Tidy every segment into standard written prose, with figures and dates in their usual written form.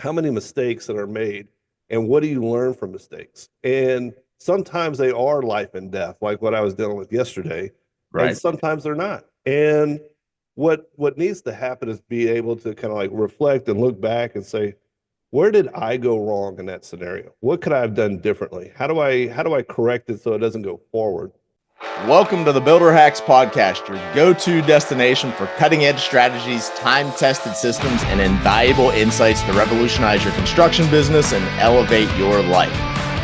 how many mistakes that are made and what do you learn from mistakes? And sometimes they are life and death, like what I was dealing with yesterday, and Right. sometimes they're not. And what needs to happen is be able to kind of like reflect and look back and say, where did I go wrong in that scenario? What could I have done differently? How do I correct it so it doesn't go forward? Welcome to the Builder Hacks Podcast, your go-to destination for cutting-edge strategies, time-tested systems, and invaluable insights to revolutionize your construction business and elevate your life.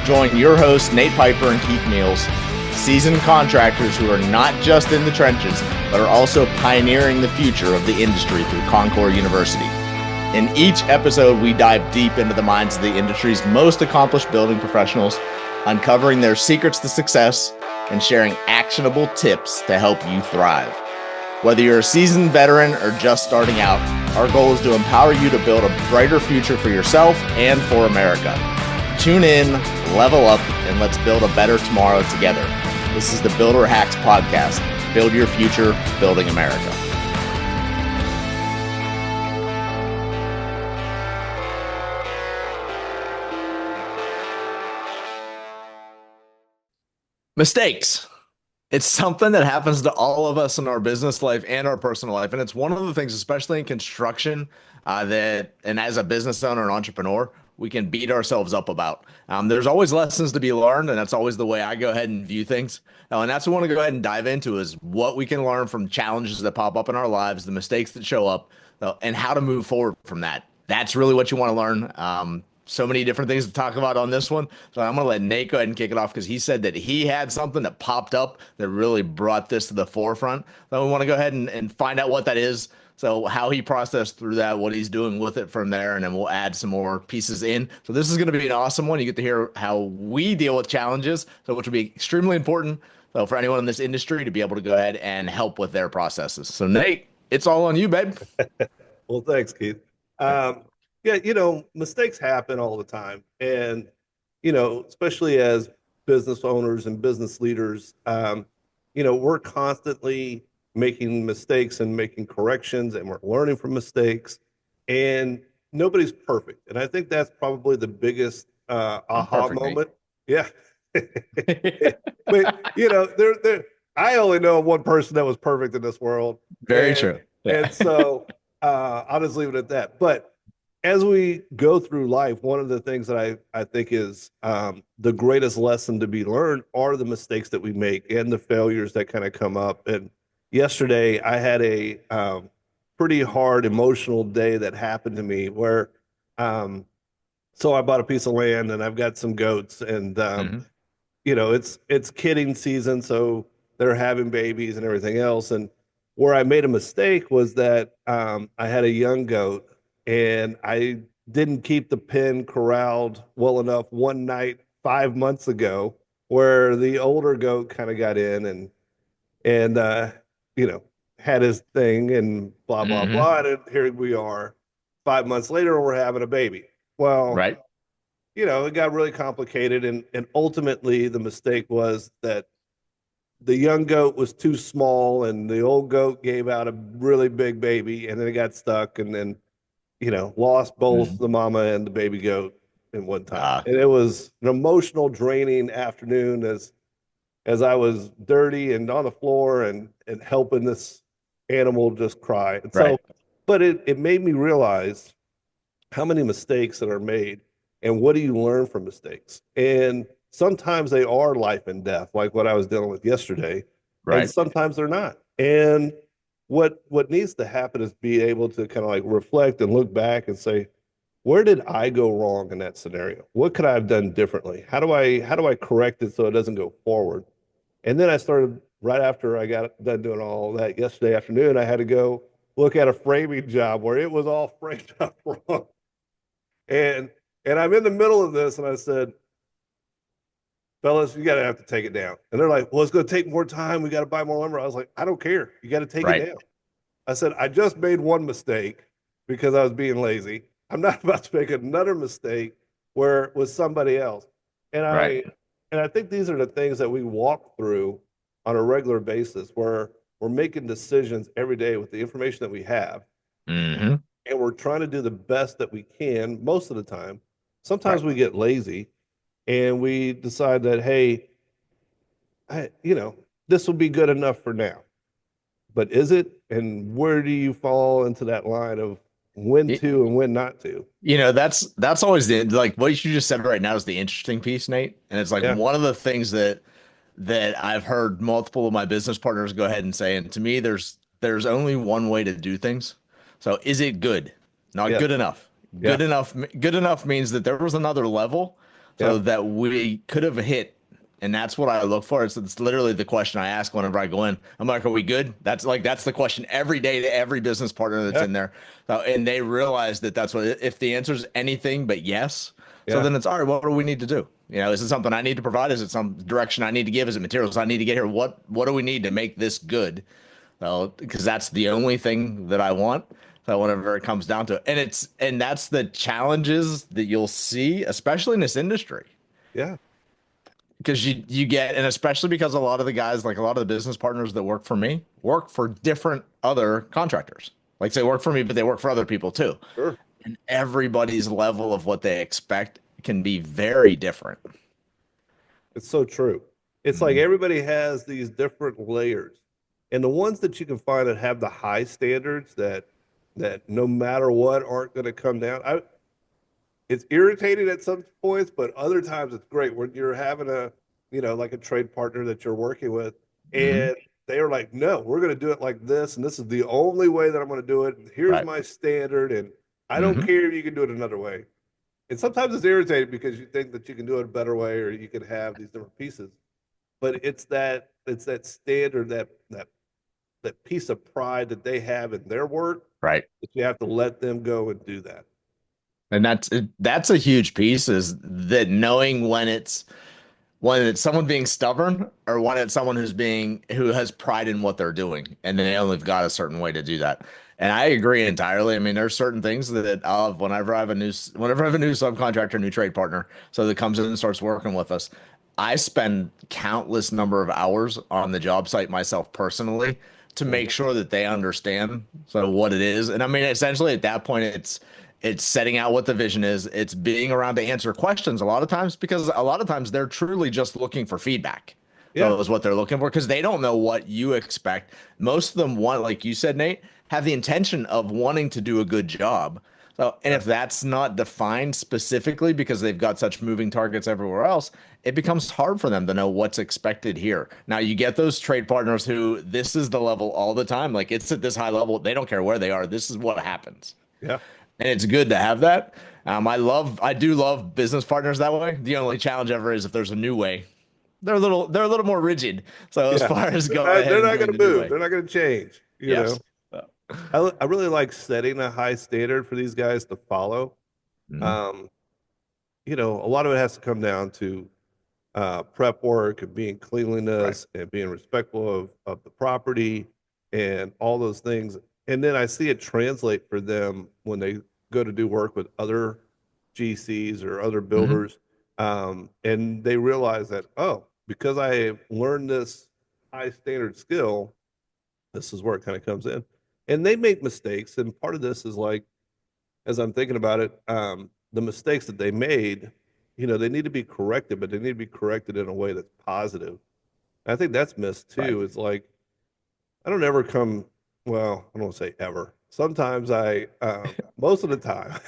Join your hosts, Nate Piper and Keith Meals, seasoned contractors who are not just in the trenches, but are also pioneering the future of the industry through Concord University. In each episode, we dive deep into the minds of the industry's most accomplished building professionals, uncovering their secrets to success and sharing actionable tips to help you thrive. Whether you're a seasoned veteran or just starting out, our goal is to empower you to build a brighter future for yourself and for America. Tune in, level up, and let's build a better tomorrow together. This is the Builder Hacks Podcast. Build your future, building America. Mistakes. It's something that happens to all of us in our business life and our personal life. And it's one of the things, especially in construction, and as a business owner and entrepreneur, we can beat ourselves up about. There's always lessons to be learned, and that's always the way I go ahead and view things. And that's what I want to go ahead and dive into is what we can learn from challenges that pop up in our lives, the mistakes that show up, and how to move forward from that. That's really what you want to learn. So many different things to talk about on this one. So I'm going to let Nate go ahead and kick it off because he said that he had something that popped up that really brought this to the forefront. So we want to go ahead and find out what that is. So how he processed through that, what he's doing with it from there, and then we'll add some more pieces in. So this is going to be an awesome one. You get to hear how we deal with challenges, so which will be extremely important so for anyone in this industry to be able to go ahead and help with their processes. So Nate, it's all on you, babe. Well, thanks, Keith. Yeah, mistakes happen all the time. And, especially as business owners and business leaders, we're constantly making mistakes and making corrections and we're learning from mistakes. And nobody's perfect. And I think that's probably the biggest I'm aha perfect, Nate. moment. Yeah. But, I only know one person that was perfect in this world. Very And, true. Yeah. and so, I'll just leave it at that. But as we go through life, one of the things that I think is the greatest lesson to be learned are the mistakes that we make and the failures that kind of come up. And yesterday, I had a pretty hard emotional day that happened to me where, so I bought a piece of land and I've got some goats, and Mhm. it's kidding season, so they're having babies and everything else. And where I made a mistake was that I had a young goat and I didn't keep the pen corralled well enough one night 5 months ago, where the older goat kind of got in and you know had his thing and blah blah Mhm. blah. And here we are, 5 months later, we're having a baby. Well, Right. it got really complicated, and ultimately the mistake was that the young goat was too small and the old goat gave out a really big baby, and then it got stuck, and then lost both Mhm. the mama and the baby goat in one time. Uh, And it was an emotional, draining afternoon as I was dirty and on the floor and helping this animal just cry. And so, right. but it made me realize how many mistakes that are made and what do you learn from mistakes? And sometimes they are life and death, like what I was dealing with yesterday, and Right. sometimes they're not. And what needs to happen is be able to kind of like reflect and look back and say, where did I go wrong in that scenario? What could I have done differently? How do I correct it so it doesn't go forward? And then I started right after I got done doing all that yesterday afternoon. I had to go look at a framing job where it was all framed up wrong. And and I'm in the middle of this, and I said, fellas, you gotta have to take it down. And they're like, well, it's gonna take more time. We gotta buy more lumber. I was like, I don't care. You gotta take it Right. down. I said, I just made one mistake because I was being lazy. I'm not about to make another mistake where it was somebody else. And Right. I think these are the things that we walk through on a regular basis where we're making decisions every day with the information that we have. Mhm. and we're trying to do the best that we can most of the time. Sometimes Right. we get lazy and we decide that, hey, this will be good enough for now. But is it? And where do you fall into that line of when Y- to and when not to? that's always the like what you just said right now is the interesting piece, Nate. And it's like Yeah, one of the things that I've heard multiple of my business partners go ahead and say. And to me, there's only one way to do things. So is it good? Not yes, good enough. yeah, Good enough means that there was another level yeah, so that we could have hit. And that's what I look for. It's literally the question I ask whenever I go in. I'm like, are we good? That's the question every day to every business partner that's yeah, in there. So, and they realize that that's what, if the answer is anything but yes, so yeah, then it's all right, what do we need to do? Is it something I need to provide? Is it some direction I need to give? Is it materials I need to get here? What do we need to make this good? Well, because that's the only thing that I want. So whenever it comes down to it. And that's the challenges that you'll see, especially in this industry. yeah, Because you get, and especially because a lot of the guys, like a lot of the business partners that work for me, work for different other contractors. Like they work for me, but they work for other people too. sure. And everybody's level of what they expect can be very different. It's so true. It's like Mhm. everybody has these different layers. And the ones that you can find that have the high standards that no matter what aren't going to come down. It's irritating at some points, but other times it's great when you're having like a trade partner that you're working with, Mhm. and they are like, no, we're going to do it like this, and this is the only way that I'm going to do it. And here's Right. my standard, and I don't Mhm. care if you can do it another way. And sometimes it's irritating because you think that you can do it a better way, or you can have these different pieces. But it's that standard, that piece of pride that they have in their work Right. that you have to let them go and do that. And that's a huge piece is that knowing when it's someone being stubborn or when it's someone who has pride in what they're doing and they only got a certain way to do that. And I agree entirely. I mean, there's certain things that whenever I have a new subcontractor, new trade partner, so that comes in and starts working with us, I spend countless number of hours on the job site myself personally to make Mhm. sure that they understand so what it is. And I mean, essentially at that point, it's setting out what the vision is. It's being around to answer questions a lot of times because a lot of times they're truly just looking for feedback. Yeah, So is what they're looking for because they don't know what you expect. Most of them want, like you said, Nate, have the intention of wanting to do a good job. So, and yeah, if that's not defined specifically because they've got such moving targets everywhere else, it becomes hard for them to know what's expected here. Now, you get those trade partners who this is the level all the time. Like it's at this high level. They don't care where they are. This is what happens yeah, and it's good to have that. I do love business partners that way. The only challenge ever is if there's a new way. They're a little more rigid. So as yeah. far as They're going not, ahead they're and not going doing to the new move. way, They're not going to change. yes. Uh, I really like setting a high standard for these guys to follow. mhm. Um, a lot of it has to come down to prep work and being Right. cleanliness and being respectful of the property and all those things. And then I see it translate for them when they go to do work with other GCs or other Hmm. builders. And they realize that, oh, because I learned this high standard skill, this is where it kind of comes in. And they make mistakes. And part of this is like, as I'm thinking about it, the mistakes that they made, they need to be corrected, but they need to be corrected in a way that's positive. I think that's missed Right. too. It's like I don't ever come, well, I don't want to say ever. Sometimes most of the time,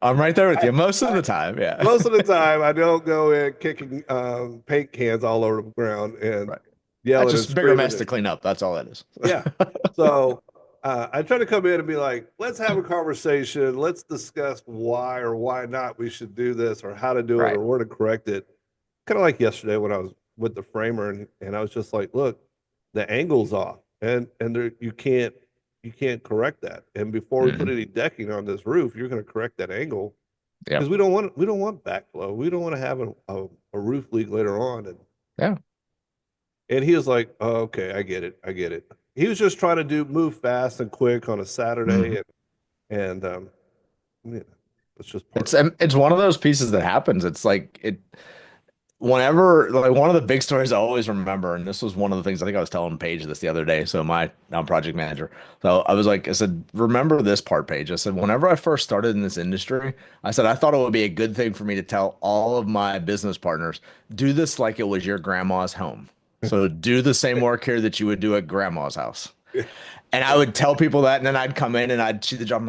I'm right there with I, you most of I, the time. Yeah. most of the time, I don't go in kicking paint cans all over the ground and Right. That's yelling and just bigger screaming. mess to clean up. That's all that is. Yeah. So I try to come in and be like, let's have a conversation. Let's discuss why or why not we should do this or how to do it Right. or where to correct it. Kind of like yesterday when I was with the framer and I was just like, look, the angle's off and there you can't correct that. And before we put Hmm. any decking on this roof, you're going to correct that angle because Yep. we don't want backflow. We don't want to have a roof leak later on. Yeah. And he was like, oh, okay, I get it. I get it. He was just trying to move fast and quick on a Mhm. Saturday and yeah, it's just part It's of it. it's one of those pieces that happens. It's like it. whenever, like, one of the big stories I always remember, and this was one of the things I think I was telling Paige this the other day. So my I'm project manager. So I was like, I said, remember this part, Paige. I said, whenever I first started in this industry, I said I thought it would be a good thing for me to tell all of my business partners, do this like it was your grandma's home. So do the same work here that you would do at grandma's house. And I would tell people that, and then I'd come in and I'd see the job.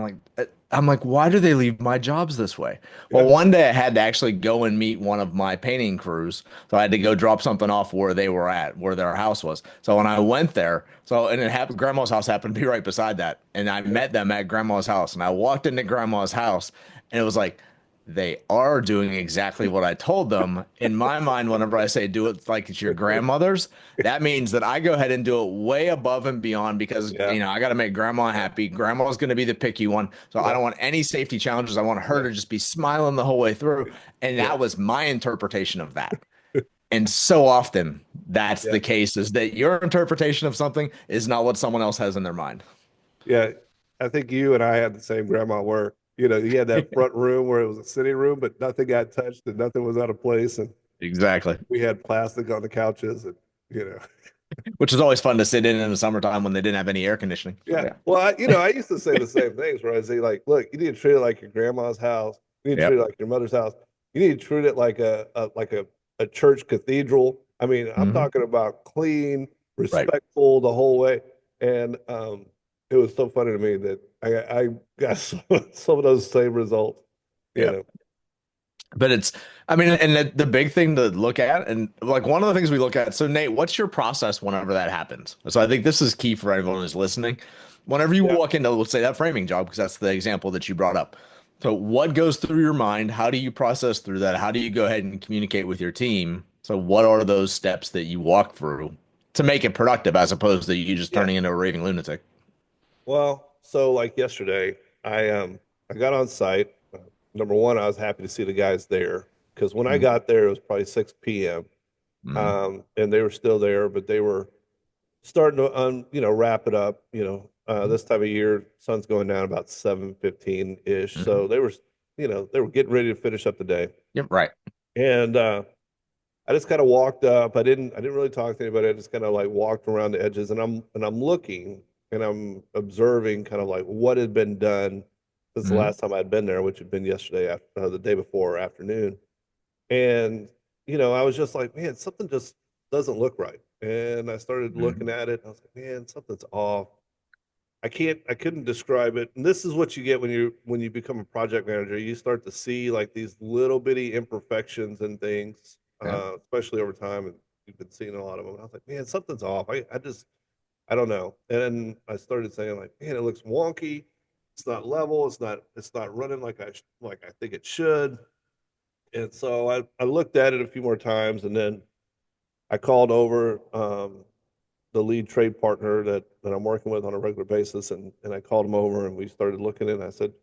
I'm like, why do they leave my jobs this way? Well, Yeah, one day I had to actually go and meet one of my painting crews. So I had to go drop something off where they were at, where their house was. So when I went there, and it happened, grandma's house happened to be right beside that. And I yeah, met them at grandma's house. And I walked into grandma's house, and it was like, they are doing exactly what I told them. In my mind, whenever I say do it like it's your grandmother's, that means that I go ahead and do it way above and beyond because, yeah, I got to make grandma happy. Grandma's going to be the picky one. So I yeah, don't want any safety challenges. I want her yeah, to just be smiling the whole way through. And yeah, that was my interpretation of that. And so often that's yeah, the case, is that your interpretation of something is not what someone else has in their mind. yeah. I think you and I had the same grandma where, you had that front room where it was a sitting room, but nothing got touched and nothing was out of place. And Exactly. we had plastic on the couches and, you know, Which is always fun to sit in the summertime when they didn't have any air conditioning. So yeah. yeah. Well, I used to say the same things where I say, like, look, you need to treat it like your grandma's house. You need to treat Yep. it like your mother's house. You need to treat it like a church cathedral. I mean, I'm Hmm. talking about clean, Right. respectful the whole way. And it was so funny to me that I got some of those same results, you Yeah. know. But I mean, and the big thing to look at, and like one of the things we look at. So, Nate, what's your process whenever that happens? So, I think this is key for everyone who's listening. Whenever you Yeah. walk into, let's say, that framing job, because that's the example that you brought up. So, what goes through your mind? How do you process through that? How do you go ahead and communicate with your team? So, what are those steps that you walk through to make it productive, as opposed to you just Yeah. turning into a raving lunatic? Well, so like yesterday, I got on site. Number one, I was happy to see the guys there because when I Mm-hmm. got there, it was probably 6 p.m. Mm-hmm. And they were still there, but they were starting to wrap it up. This time of year, sun's going down about 7:15 ish, Mm-hmm. so they were getting ready to finish up the day, Yep. Right. and I just kind of walked up. I didn't really talk to anybody. I just kind of like walked around the edges, and I'm looking and I'm observing kind of like what had been done since the Mm-hmm. last time I'd been there, which had been yesterday after the day before afternoon. And I was just like, man, something just doesn't look right. And I started Mm-hmm. looking at it. And I was like, man, something's off. I couldn't describe it. And this is what you get when you become a project manager. You start to see like these little bitty imperfections and things, Yeah. especially over time. And you've been seeing a lot of them. And I was like, man, something's off. I don't know. And then I started saying like, man, it looks wonky. It's not level. It's not running like I think it should. And so I looked at it a few more times, and then I called over the lead trade partner that I'm working with on a regular basis, and I called him over, and we started looking at it. And I said,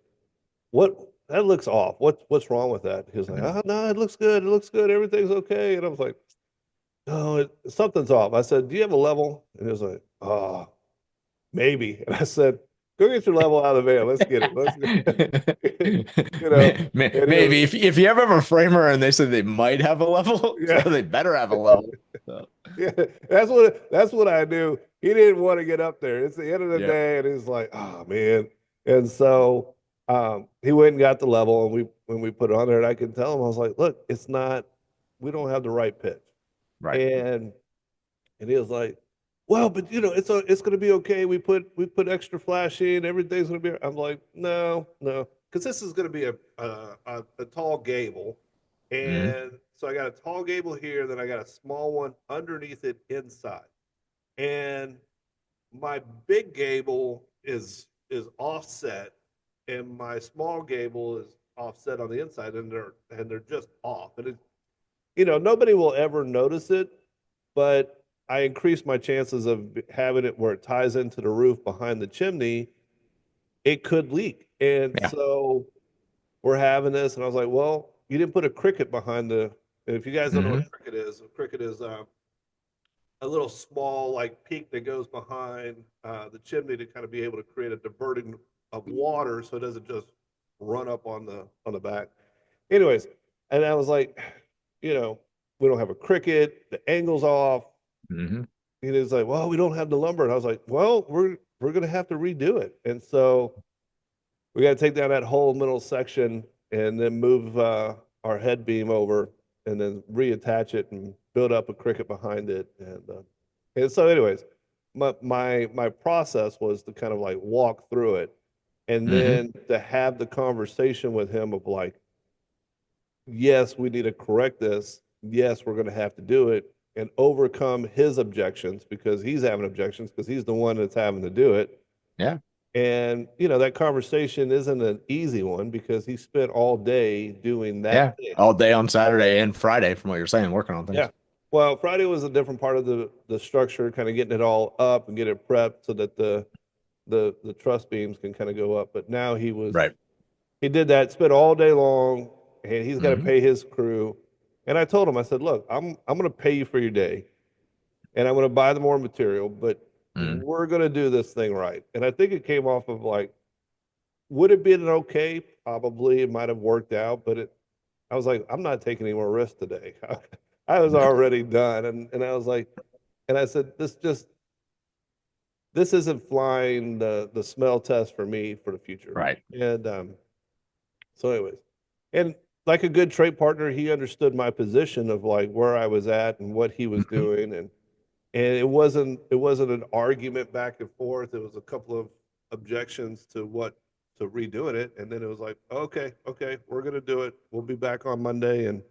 "What? That looks off. What's wrong with that?" He was like, Mm-hmm. "Oh no, it looks good. It looks good. Everything's okay." And I was like, "No, something's off." I said, "Do you have a level?" And he was like, "Oh, maybe." And I said, "Go get your level out of the van. Let's get it. Let's get." you know. And he was, Maybe if you ever have a framer and they say they might have a level, so yeah. they better have a level. So, Yeah, that's what I knew. He didn't want to get up there. It's the end of the yep. day, and he's like, "Oh man." And so he went and got the level, and when we put it on there, and I could tell him, I was like, "Look, it's not. We don't have the right pitch." Right. And he was like, "Well, but it's going to be okay. We put extra flash in. Everything's going to be." I'm like, "No, no, because this is going to be a tall gable, Hmm. and so I got a tall gable here, then I got a small one underneath it inside, and my big gable is offset, and my small gable is offset on the inside, and they're just off, and nobody will ever notice it, but I increase my chances of having it where it ties into the roof behind the chimney. It could leak. And Yeah. so we're having this, and I was like, well, you didn't put a cricket behind if you guys don't know what Hmm. a cricket is a little small like peak that goes behind the chimney to kind of be able to create a diverting of water so it doesn't just run up on the back. Anyways, and I was like, you know, we don't have a cricket, the angle's off. Hmm. And he's like, well, we don't have the lumber. And I was like, well, we're gonna have to redo it. And so we got to take down that whole middle section and then move our head beam over and then reattach it and build up a cricket behind it. And so, anyways, my process was to kind of like walk through it and Hmm. then to have the conversation with him of like, yes, we need to correct this. Yes, we're going to have to do it and overcome his objections because he's having objections because he's the one that's having to do it. Yeah. And, that conversation isn't an easy one because he spent all day doing Yeah. that thing. All day on Saturday and Friday, from what you're saying, working on Yeah. things. Well, Friday was a different part of the structure, kind of getting it all up and get it prepped so that the truss beams can kind of go up. But now Right. he did that, spent all day long, and he's got to Hmm. pay his crew. And I told him, I said, look, I'm going to pay you for your day, and I'm going to buy the more material, but Hmm. we're going to do this thing right. And I think it came off of like, would it be an okay? Probably it might have worked out, but I was like, I'm not taking any more risks today. I was already done. And I was like, and I said, this isn't flying the smell test for me for the future. Right. And so anyways, and like a good trade partner, he understood my position of like where I was at and what he was Mhm. doing. And it wasn't an argument back and forth. It was a couple of objections to redoing it. And then it was like, okay, we're gonna do it. We'll be back on Monday and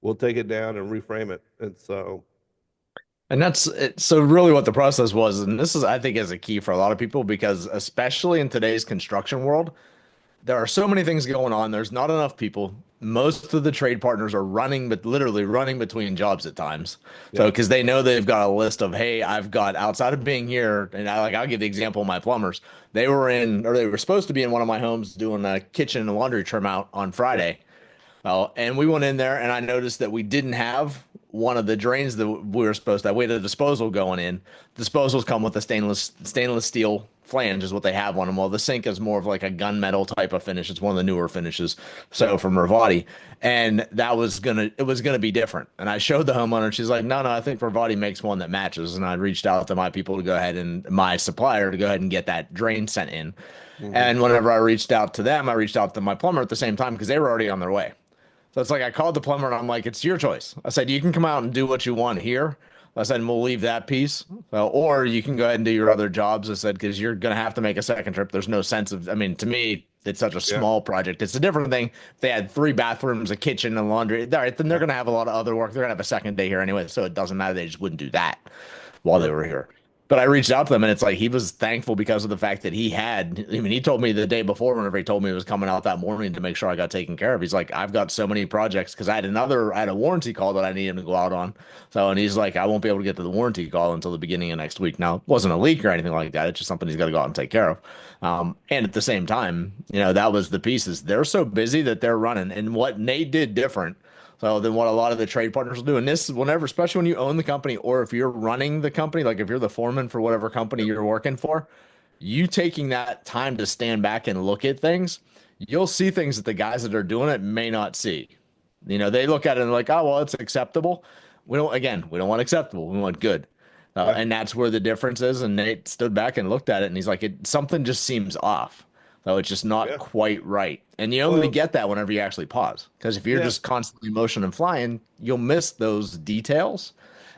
we'll take it down and reframe it. And so And that's it. So really what the process was, and this is, I think, is a key for a lot of people because especially in today's construction world, there are so many things going on. There's not enough people. Most of the trade partners are running, but literally running between jobs at times. So, yeah, because they know they've got a list of, hey, I've got outside of being here, and I'll give the example of my plumbers. They were in, or they were supposed to be in one of my homes doing a kitchen and laundry trim out on yeah, Friday. Oh, and we went in there and I noticed that we didn't have one of the drains that we were supposed to have. We had a disposal going in. Disposals come with a stainless steel flange is what they have on them. Well, the sink is more of like a gunmetal type of finish. It's one of the newer finishes. yeah, So from Ravati. And it was gonna be different. And I showed the homeowner and she's like, no, I think Ravati makes one that matches. And I reached out to my people to go ahead and my supplier to go ahead and get that drain sent in. hmm, And whenever I reached out to them, I reached out to my plumber at the same time because they were already on their way. So it's like I called the plumber and I'm like, it's your choice. I said, you can come out and do what you want here. I said, and we'll leave that piece. Or you can go ahead and do your other jobs. I said, because you're going to have to make a second trip. There's no sense of, I mean, to me, it's such a yeah, small project. It's a different thing. If they had three bathrooms, a kitchen, and laundry, all right, then they're yeah, going to have a lot of other work. They're going to have a second day here anyway. So it doesn't matter. They just wouldn't do that while they sure, were here. But I reached out to them and it's like he was thankful because of the fact that I mean, he told me the day before, whenever he told me he was coming out that morning to make sure I got taken care of. He's like, I've got so many projects because I had a warranty call that I needed him to go out on. So, and he's like, I won't be able to get to the warranty call until the beginning of next week. Now, it wasn't a leak or anything like that. It's just something he's got to go out and take care of. And at the same time, that was the pieces. They're so busy that they're running. And what Nate did different so then what a lot of the trade partners will do, and this whenever, especially when you own the company or if you're running the company, like if you're the foreman for whatever company you're working for, you taking that time to stand back and look at things, you'll see things that the guys that are doing it may not see. They look at it and they're like, oh, well, it's acceptable. We don't want acceptable. We want good. yeah, And that's where the difference is. And Nate stood back and looked at it and he's like, something just seems off. So it's just not yeah. quite right. And you only Well, get that whenever you actually pause. Because if you're yeah, just constantly motion and flying, you'll miss those details.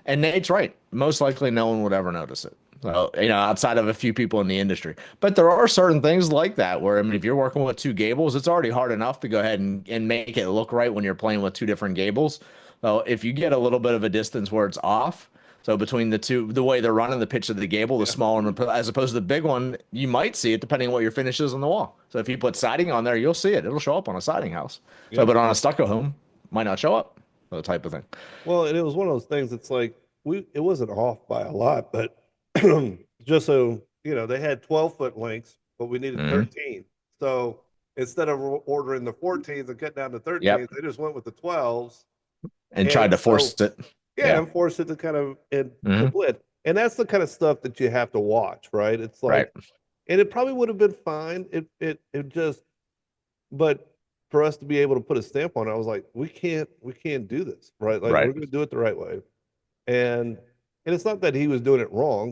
And Nate's right. Most likely no one would ever notice it. So, outside of a few people in the industry. But there are certain things like that where, I mean, if you're working with two gables, it's already hard enough to go ahead and make it look right when you're playing with two different gables. So if you get a little bit of a distance where it's off, so between the two, the way they're running the pitch of the gable, the yeah, small one, as opposed to the big one, you might see it depending on what your finish is on the wall. So if you put siding on there, you'll see it. It'll show up on a siding house. So, yeah. but on a stucco home, might not show up. The type of thing. Well, and it was one of those things. It's like it wasn't off by a lot, but just so they had 12-foot lengths, but we needed Hmm. 13. So instead of ordering the 14s and cutting down to 13s, Yep. they just went with the 12s. And tried And to so, force it. yeah, Yeah. and forced it to kind of to Hmm. blend. And that's the kind of stuff that you have to watch, right? It's Right. like, and it probably would have been fine. It just, but for us to be able to put a stamp on it, I was like, we can't do this, right? Like we're Right. going to do it the right way. And it's not that he was doing it wrong.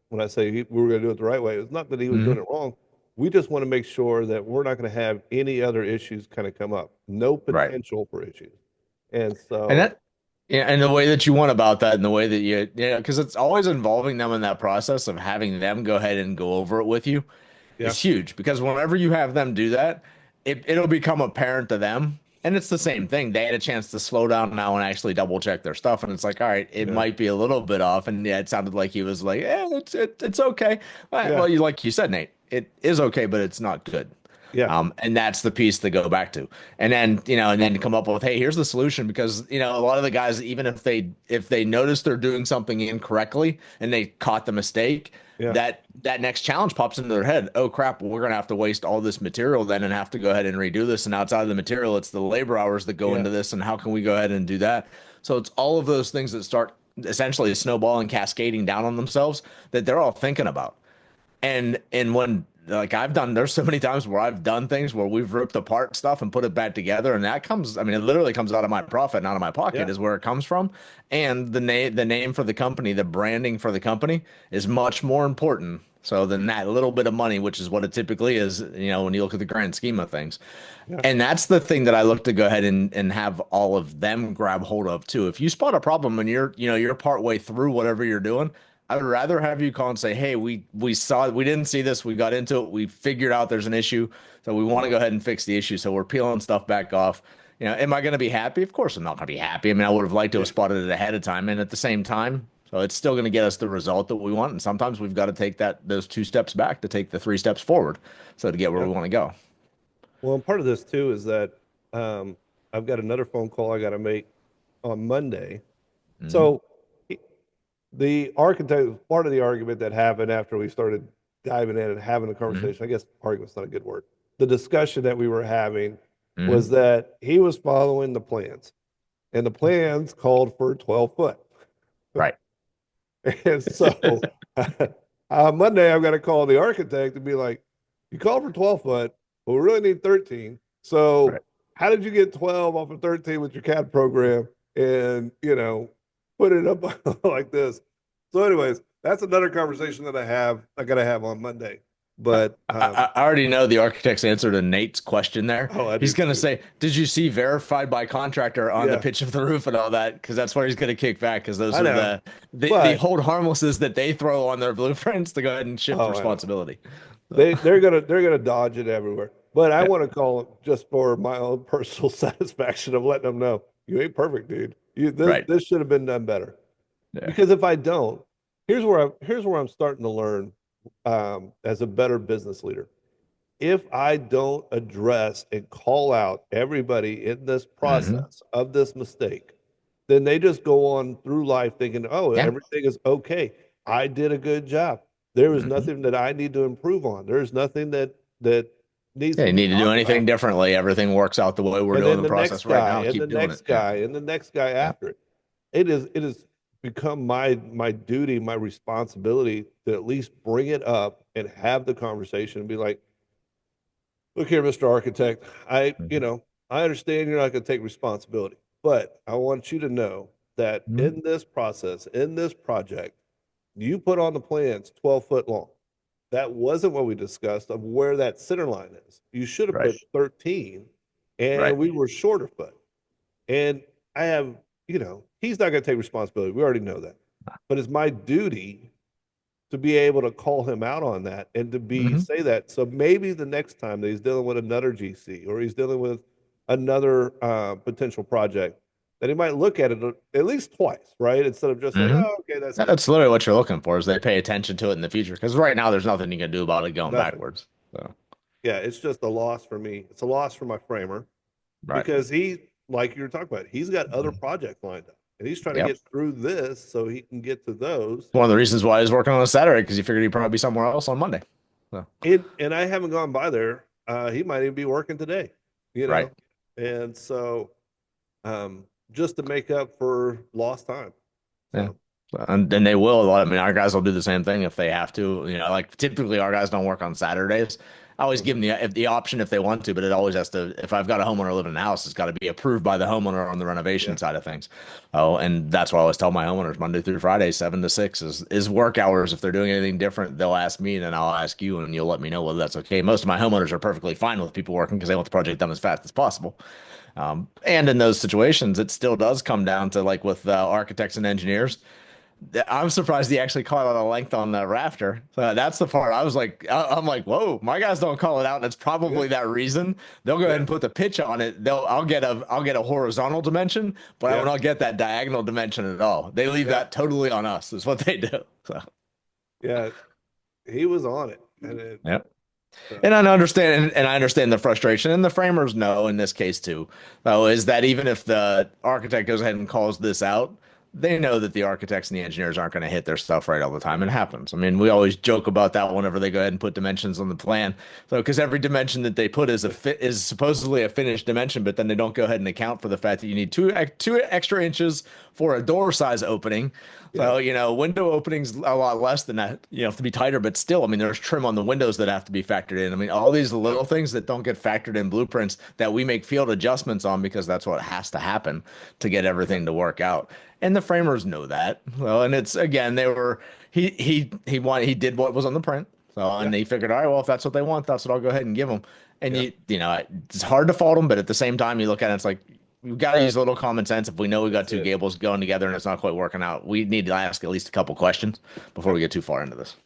When I say we were going to do it the right way, it's not that he was doing Hmm. it wrong. We just want to make sure that we're not going to have any other issues kind of come up, no Right. potential for issues. And And so, that, yeah, and the way that you want about that and the way that because it's always involving them in that process of having them go ahead and go over it with you yeah, is huge because whenever you have them do that, it'll become apparent to them. And it's the same thing. They had a chance to slow down now and actually double check their stuff. And it's like, all right, it yeah, might be a little bit off. And yeah, it sounded like he was like, it's okay. yeah, Well, you like you said, Nate, it is okay, but it's not good. yeah, And that's the piece to go back to. And then, and then come up with, hey, here's the solution because, a lot of the guys, even if they notice they're doing something incorrectly and they caught the mistake, yeah, that next challenge pops into their head. Oh crap, we're gonna have to waste all this material then and have to go ahead and redo this. And outside of the material, it's the labor hours that go yeah, into this. And how can we go ahead and do that? So it's all of those things that start essentially snowballing, cascading down on themselves that they're all thinking about. And when like there's so many times where I've done things where we've ripped apart stuff and put it back together, and that comes, I mean, it literally comes out of my profit, not out of my pocket, yeah, is where it comes from. And the name for the company, the branding for the company is much more important. So than that little bit of money, which is what it typically is, when you look at the grand scheme of things. yeah, And that's the thing that I look to go ahead and have all of them grab hold of too. If you spot a problem and you're part way through whatever you're doing, I would rather have you call and say, "Hey, we didn't see this, we got into it, we figured out there's an issue, so we want to go ahead and fix the issue. So we're peeling stuff back off." Am I going to be happy? Of course, I'm not going to be happy. I mean, I would have liked to yeah, have spotted it ahead of time, and at the same time, so it's still going to get us the result that we want. And sometimes we've got to take those 2 steps back to take the 3 steps forward, so to get where yeah. we want to go. Well, and part of this too is that um, I've got another phone call I got to make on Monday. Hmm. So the architect, part of the argument that happened after we started diving in and having the Hmm. conversation, I guess argument's not a good word. The discussion that we were having was Hmm. that he was following the plans, and the plans called for 12 foot. Right. And so on Monday, I've got to call the architect and be like, you called for 12 foot, but we really need 13. Right. So how did you get 12 off of 13 with your CAD program and, put it up like this? So, anyways, that's another conversation that I got to have on Monday. I, But, I already know the architect's answer to Nate's question there. oh, I He's do going to too. say, "Did you see verified by contractor on the Yeah, pitch of the roof and all that?" Because that's where he's going to kick back. Because those I are know. the But, hold harmlesses that they throw on their blueprints to go ahead and shift oh, I know. responsibility. So, They're gonna dodge it everywhere. But I yeah. want to call it just for my own personal satisfaction of letting them know you ain't perfect, dude. Right. This should have been done better. Yeah. Because if I don't, here's where I'm starting to learn as a better business leader. If I don't address and call out everybody in this Hmm. process of this mistake, then they just go on through life thinking, oh, Yeah. everything is okay. I did a good job. There is Hmm. nothing that I need to improve on. There's nothing that needs Yeah. to You be need to do talked anything about. differently. Everything works out the way we're And doing then the the process next right guy, now. and the Keep doing it. next Yeah. guy, and the next guy Yeah. after it. It has become my duty, my responsibility to at least bring it up and have the conversation and be like, look here, Mr. Architect, Hmm. I understand you're not going to take responsibility, but I want you to know that Hmm. in this process, in this project, you put on the plans 12 foot long. That wasn't what we discussed of where that center line is. You should have Right. put 13, and Right. we were shorter foot. And I have, he's not going to take responsibility. We already know that. But it's my duty to be able to call him out on that and to be Hmm. say that. So maybe the next time that he's dealing with another GC or he's dealing with another potential project, that he might look at it at least twice, right? Instead of just like, Hmm. oh, okay, that's good. That's literally what you're looking for is they pay attention to it in the future. Because right now there's nothing you can do about it going Nothing. backwards. So Yeah, it's just a loss for me. It's a loss for my framer right. because like you were talking about, he's got other Mhm. projects lined up and he's trying to Yep. get through this so he can get to those. One of the reasons why I was working on a Saturday because you figured he'd probably be somewhere else on Monday. So And I haven't gone by there. He might even be working today, you right. know, and so just to make up for lost time. Yeah. So And they will. I mean, our guys will do the same thing if they have to. Like typically our guys don't work on Saturdays. I always give them Mhm. the option if they want to, but it always has to. If I've got a homeowner living in a house, it's got to be approved by the homeowner on the renovation Yeah. side of things. Oh, and that's why I always tell my homeowners Monday through Friday, 7 to 6 is work hours. If they're doing anything different, they'll ask me, and then I'll ask you, and you'll let me know whether that's okay. Most of my homeowners are perfectly fine with people working because they want the project done as fast as possible. And in those situations, it still does come down to like with architects and engineers. I'm surprised he actually called out a length on the rafter. So that's the part I was like, I'm like, whoa, my guys don't call it out, and it's Yeah. probably that reason. They'll go ahead Yeah. and put the pitch on it. I'll get a horizontal dimension, but I will Yeah. not get that diagonal dimension at all. They leave Yeah. that totally on us, is what they do. So Yeah. He was on it. yeah. So, And I understand, and I understand the frustration, and the framers know in this case too, though, is that even if the architect goes ahead and calls this out, they know that the architects and the engineers aren't going to hit their stuff right all the time. It happens. I mean, we always joke about that whenever they go ahead and put dimensions on the plan. So, because every dimension that they put is supposedly a finished dimension, but then they don't go ahead and account for the fact that you need two extra inches for a door size opening. yeah. So, window openings a lot less than that, have to be tighter, but still, I mean, there's trim on the windows that have to be factored in. I mean, all these Yeah. little things that don't get factored in blueprints that we make field adjustments on because that's what has to happen to get Yeah. everything to work out. And the framers know that. Well, and it's again, he did what was on the print. So, and Yeah. they figured, all right, well, if that's what they want, that's what I'll go ahead and give them. And Yeah. it's hard to fault them, but at the same time, you look at it, it's like, we've got to use a little common sense. If we know we got That's two it. gables going together and it's not quite working out, we need to ask at least a couple questions before Yeah. we get too far into this.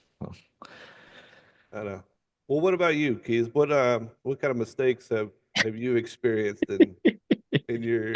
I know. Well, what about you, Keys? What kind of mistakes have you experienced in your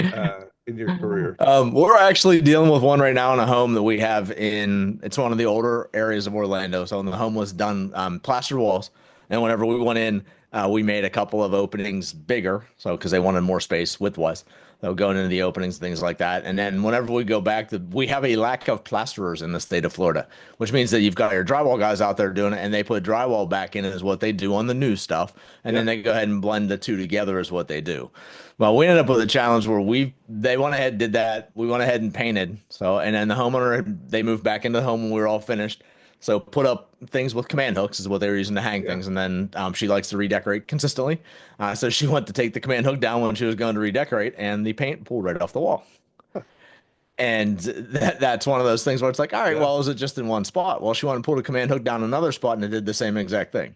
career? We're actually dealing with one right now in a home that we have it's one of the older areas of Orlando. So the home was done plastered walls. And whenever we went in, we made a couple of openings bigger. So because they wanted more space width-wise. So going into the openings, things like that. And then whenever we go back, we have a lack of plasterers in the state of Florida, which means that you've got your drywall guys out there doing it, and they put drywall back in is what they do on the new stuff. And Yeah. then they go ahead and blend the two together is what they do. Well, we ended up with a challenge where they went ahead and did that. We went ahead and painted. So, and then the homeowner, they moved back into the home when we were all finished. So put up things with command hooks is what they were using to hang Yeah. things. And then she likes to redecorate consistently. So she went to take the command hook down when she was going to redecorate, and the paint pulled right off the wall. And that's one of those things where it's like, all right, Yeah. well, is it just in one spot? Well, she wanted to pull the command hook down another spot, and it did the same exact thing.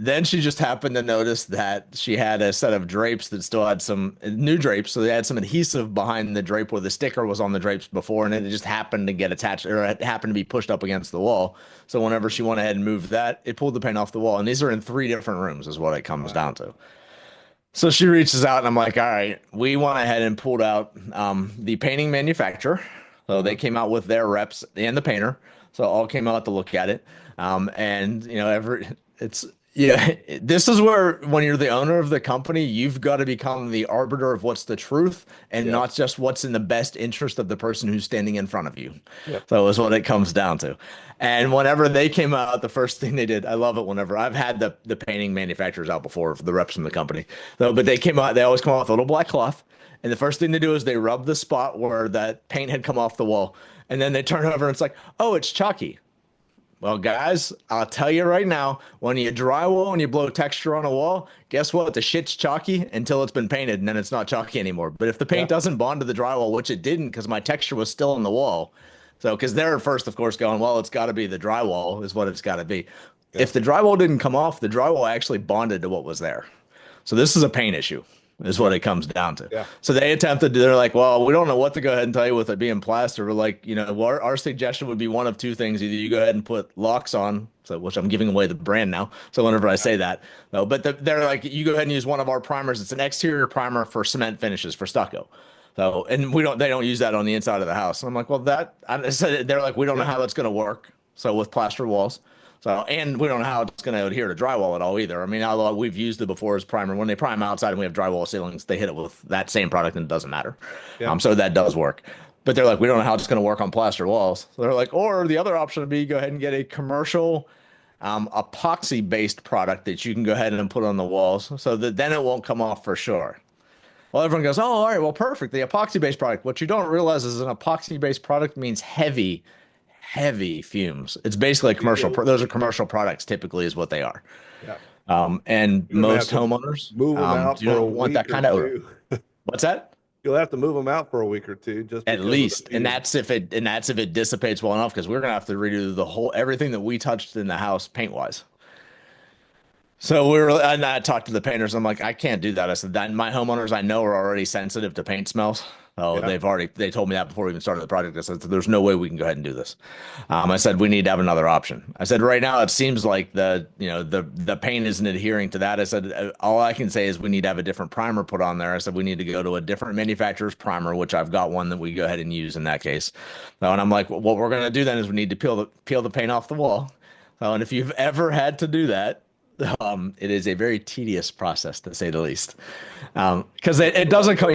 Then she just happened to notice that she had a set of drapes that still had some new drapes. So they had some adhesive behind the drape where the sticker was on the drapes before, and it just happened to get attached or it happened to be pushed up against the wall. So whenever she went ahead and moved that, it pulled the paint off the wall. And these are in three different rooms, is what it comes down Wow. to. So she reaches out, and I'm like, all right, we went ahead and pulled out the painting manufacturer. So they Uh-huh. came out with their reps and the painter. So all came out to look at it. And it's yeah, this is where when you're the owner of the company, you've got to become the arbiter of what's the truth and Yeah. not just what's in the best interest of the person who's standing in front of you. Yeah. So is what it comes down to. And whenever they came out, the first thing they did, I love it whenever I've had the painting manufacturers out before for the reps from the company. So, but they came out, they always come out with a little black cloth. And the first thing they do is they rub the spot where that paint had come off the wall. And then they turn over and it's like, oh, it's chalky. Well, guys, I'll tell you right now, when you drywall and you blow texture on a wall, guess what? The shit's chalky until it's been painted and then it's not chalky anymore. But if the paint Yeah. doesn't bond to the drywall, which it didn't because my texture was still on the wall. So, because they're at first, of course, going, well, it's got to be the drywall is what it's got to be. Yeah. If the drywall didn't come off, the drywall actually bonded to what was there. So this is a paint issue, is what Yeah. it comes down to. Yeah. So they attempted, they're like, well, we don't know what to go ahead and tell you with it being plaster. We're like, our suggestion would be one of two things. Either you go ahead and put locks on, so which I'm giving away the brand now. So whenever I Yeah. say that, no, but they're like, you go ahead and use one of our primers. It's an exterior primer for cement finishes for stucco. So, and they don't use that on the inside of the house. And I'm like, well, I said, they're like, we don't know Yeah. how that's going to work. So with plaster walls. So, and we don't know how it's going to adhere to drywall at all either. I mean, although we've used it before as primer, when they prime outside and we have drywall ceilings, they hit it with that same product and it doesn't matter. Yeah. So that does work. But they're like, we don't know how it's going to work on plaster walls. So they're like, or the other option would be go ahead and get a commercial epoxy based product that you can go ahead and put on the walls so that then it won't come off for sure. Well, everyone goes, oh, all right, well, perfect. The epoxy based product. What you don't realize is an epoxy based product means heavy fumes. It's basically a commercial. Yeah. Those are commercial products typically is what they are. Yeah. And You're gonna have most to homeowners move them out do for a not want that week or kind of odor. two. What's that? You'll have to move them out for a week or two just At because of the least, and fumes. that's if it dissipates well enough, because we're gonna have to redo the whole everything that we touched in the house paint wise. So and I talked to the painters. I'm like, I can't do that. I said that my homeowners I know are already sensitive to paint smells. So Yeah. they told me that before we even started the project. I said, there's no way we can go ahead and do this. I said, we need to have another option. I said, right now it seems like the paint isn't adhering to that. I said, all I can say is we need to have a different primer put on there. I said, we need to go to a different manufacturer's primer, which I've got one that we go ahead and use in that case. And I'm like, what we're going to do then is we need to peel the paint off the wall. And if you've ever had to do that, it is a very tedious process to say the least. Because it doesn't come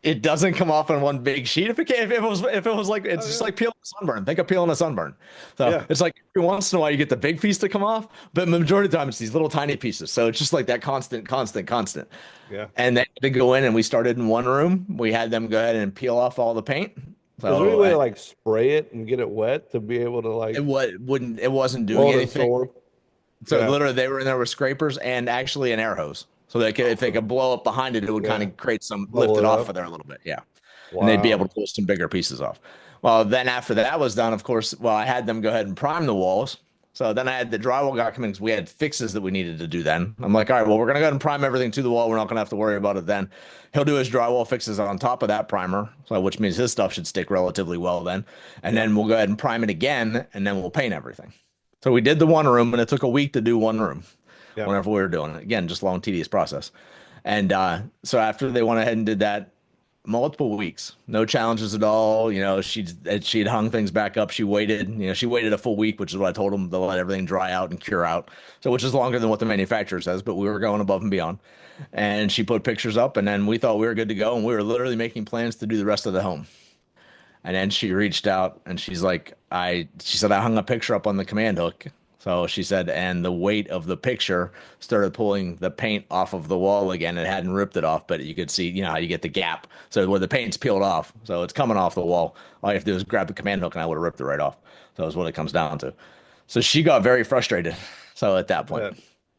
it doesn't come off in one big sheet. If it was like Oh it's just yeah. like peeling a sunburn. Think of peeling a sunburn. So Yeah. it's like every once in a while you get the big piece to come off, but the majority of the time it's these little tiny pieces. So it's just like that constant. Yeah. And they had to go in and we started in one room. We had them go ahead and peel off all the paint. Is there any So way to like spray it and get it wet to be able to like it wasn't doing blow it in anything. storm? So Yeah. literally, they were in there with scrapers and actually an air hose. So if they could blow up behind it, it would kind Yeah. of create lift Bubble it it off of up. there a little bit. Yeah. And they'd be able Wow. to pull some bigger pieces off. Well, then after that was done, of course, well, I had them go ahead and prime the walls. So then I had the drywall guy come in because we had fixes that we needed to do then. I'm like, all right, well, we're going to go ahead and prime everything to the wall. We're not going to have to worry about it then. He'll do his drywall fixes on top of that primer, so which means his stuff should stick relatively well then. And Yeah. then we'll go ahead and prime it again, and then we'll paint everything. So we did the one room, and it took a week to do one room Yeah. whenever we were doing it. Again, just long, tedious process. And so after they went ahead and did that, multiple weeks, no challenges at all. She'd hung things back up. She waited a full week, which is what I told them to let everything dry out and cure out. So, which is longer than what the manufacturer says, but we were going above and beyond. And she put pictures up, and then we thought we were good to go, and we were literally making plans to do the rest of the home. And then she reached out and she said, I hung a picture up on the command hook. So she said, and the weight of the picture started pulling the paint off of the wall again. It hadn't ripped it off, but you could see, how you get the gap. So where the paint's peeled off. So it's coming off the wall. All you have to do is grab the command hook and I would have ripped it right off. So that's what it comes down to. So she got very frustrated. So at that point,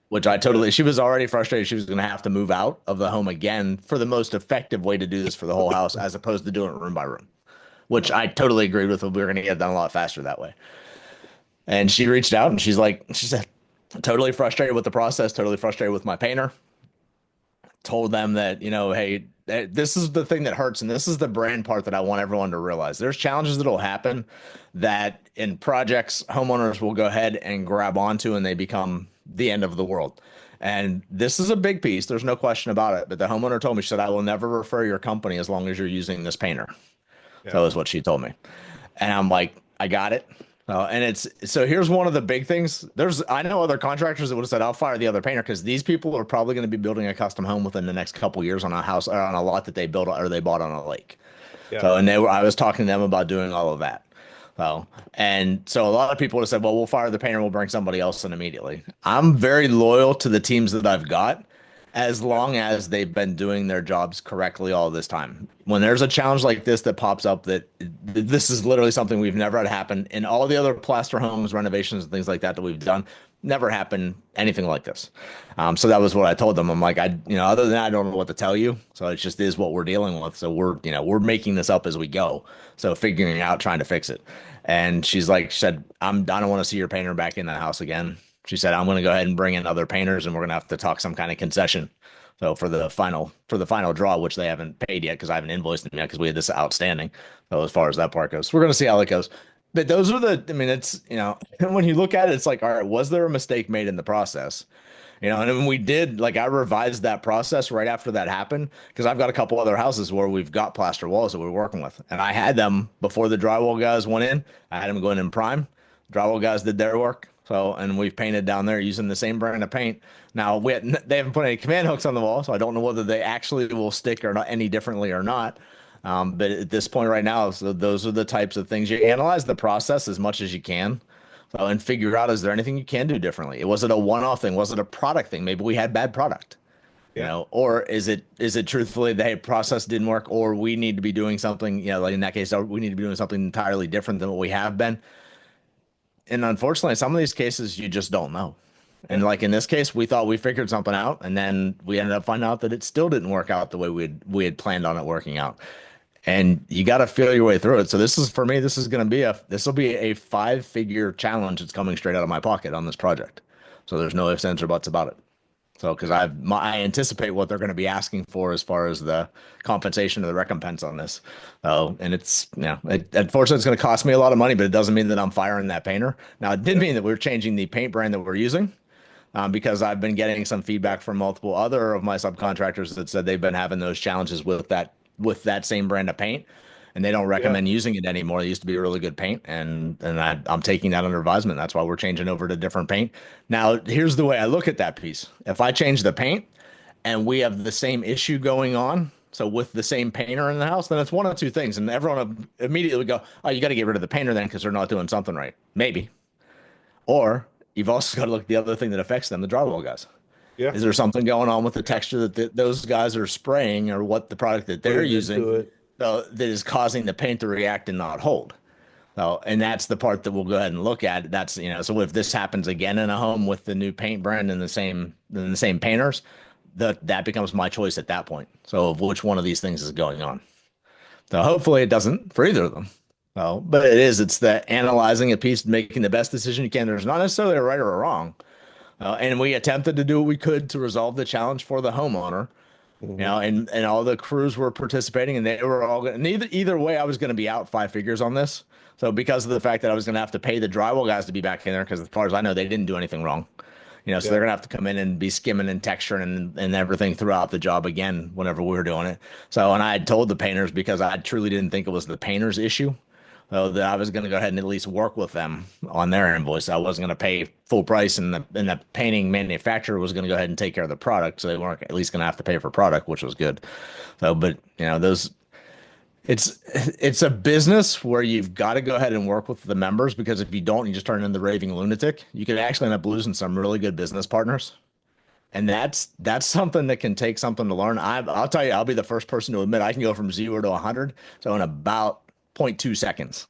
Bet. Bet. she was already frustrated. She was going to have to move out of the home again for the most effective way to do this for the whole house, as opposed to doing it room by room, which I totally agreed with. We were going to get done a lot faster that way. And she reached out and she said, totally frustrated with the process, totally frustrated with my painter. Told them that, hey, this is the thing that hurts. And this is the brand part that I want everyone to realize. There's challenges that'll happen that in projects, homeowners will go ahead and grab onto and they become the end of the world. And this is a big piece. There's no question about it. But the homeowner told me, she said, I will never refer your company as long as you're using this painter. Yeah. So is what she told me. And I'm like, I got it. So here's one of the big things. I know other contractors that would have said, I'll fire the other painter because these people are probably going to be building a custom home within the next couple years on a house or on a lot that they built or they bought on a lake. Yeah. So, I was talking to them about doing all of that. So a lot of people would have said, well, we'll fire the painter, we'll bring somebody else in immediately. I'm very loyal to the teams that I've got as Yeah. long as they've been doing their jobs correctly all this time. When there's a challenge like this that pops up, this is literally something we've never had happen in all the other plaster homes, renovations, and things like that we've done. Never happened anything like this. So that was what I told them. I'm like, other than that, I don't know what to tell you. So it just is what we're dealing with. So we're making this up as we go. So figuring out, trying to fix it. And she said, I don't want to see your painter back in the house again. She said, I'm going to go ahead and bring in other painters and we're going to have to talk some kind of concession. So for the final draw, which they haven't paid yet because I haven't invoiced them yet because we had this outstanding. So as far as that part goes, we're going to see how it goes. But those are it's, when you look at it, it's like, all right, was there a mistake made in the process? And when we did, like I revised that process right after that happened because I've got a couple other houses where we've got plaster walls that we're working with. And I had them before the drywall guys went in. I had them go in and prime. Drywall guys did their work. So, and we've painted down there using the same brand of paint. Now, they haven't put any command hooks on the wall, so I don't know whether they actually will stick or not any differently or not. But at this point right now, so those are the types of things you analyze the process as much as you can. So, and figure out, is there anything you can do differently? Was it a one-off thing? Was it a product thing? Maybe we had bad product, Yeah. or is it truthfully the process didn't work, or we need to be doing something, like in that case, we need to be doing something entirely different than what we have been. And unfortunately, some of these cases you just don't know. And Yeah. like in this case, we thought we figured something out, and then we ended up finding out that it still didn't work out the way we had planned on it working out. And you got to feel your way through it. So this is for me, this will be a 5-figure challenge that's coming straight out of my pocket on this project. So there's no ifs, ands, or buts about it. So because I anticipate what they're going to be asking for as far as the compensation or the recompense on this. Oh, and unfortunately it's going to cost me a lot of money, but it doesn't mean that I'm firing that painter. Now it did Yeah. mean that we're changing the paint brand that we're using. Because I've been getting some feedback from multiple other of my subcontractors that said they've been having those challenges with that same brand of paint, and they don't Yeah. recommend using it anymore. It used to be a really good paint, and I'm taking that under advisement. That's why we're changing over to different paint. Now, here's the way I look at that piece. If I change the paint and we have the same issue going on, so with the same painter in the house, then it's one of two things, and everyone immediately would go, "Oh, you got to get rid of the painter then because they're not doing something right." Maybe, or you've also got to look at the other thing that affects them, the drywall guys. Yeah. Is there something going on with the texture that those guys are spraying or what the product that they're Putting using into it. that is causing the paint to react and not hold? So, and that's the part that we'll go ahead and look at. So if this happens again in a home with the new paint brand and the same painters, that becomes my choice at that point. So of which one of these things is going on. So hopefully it doesn't for either of them. So, but it's the analyzing a piece, making the best decision you can. There's not necessarily a right or a wrong. And we attempted to do what we could to resolve the challenge for the homeowner, Hmm. and all the crews were participating, and they were all going. Either way, I was going to be out 5 figures on this. So because of the fact that I was going to have to pay the drywall guys to be back in there, because as far as I know, they didn't do anything wrong. So Yeah. they're gonna have to come in and be skimming and texturing and everything throughout the job again whenever we were doing it. So, and I had told the painters because I truly didn't think it was the painter's issue. So that I was going to go ahead and at least work with them on their invoice. I wasn't going to pay full price, and the painting manufacturer was going to go ahead and take care of the product. So they weren't at least going to have to pay for product, which was good. So, but those it's a business where you've got to go ahead and work with the members, because if you don't, you just turn into the raving lunatic. You could actually end up losing some really good business partners. And that's something that can take something to learn. I'll tell you, I'll be the first person to admit I can go from 0 to 100. So in about zero point 0.2 seconds,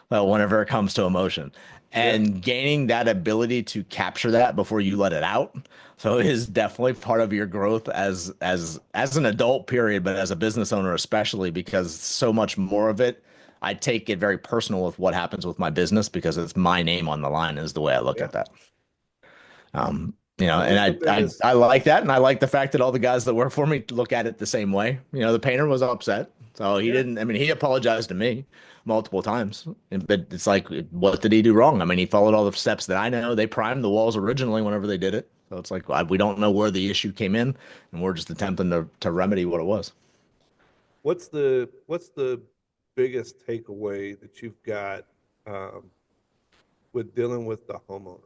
whenever it comes to emotion, Yeah. and gaining that ability to capture that before you let it out. So is definitely part of your growth as an adult, period, but as a business owner, especially because so much more of it, I take it very personal with what happens with my business because it's my name on the line is the way I look Yeah. at that. I And think the I biggest, I like that, and I like the fact that all the guys that work for me look at it the same way. The painter was upset, so he yeah, didn't. I mean, he apologized to me multiple times, but it's like, what did he do wrong? I mean, he followed all the steps that I know. They primed the walls originally whenever they did it, so it's like we don't know where the issue came in, and we're just attempting to remedy what it was. what's the biggest takeaway that you've got um, with dealing with the homeowner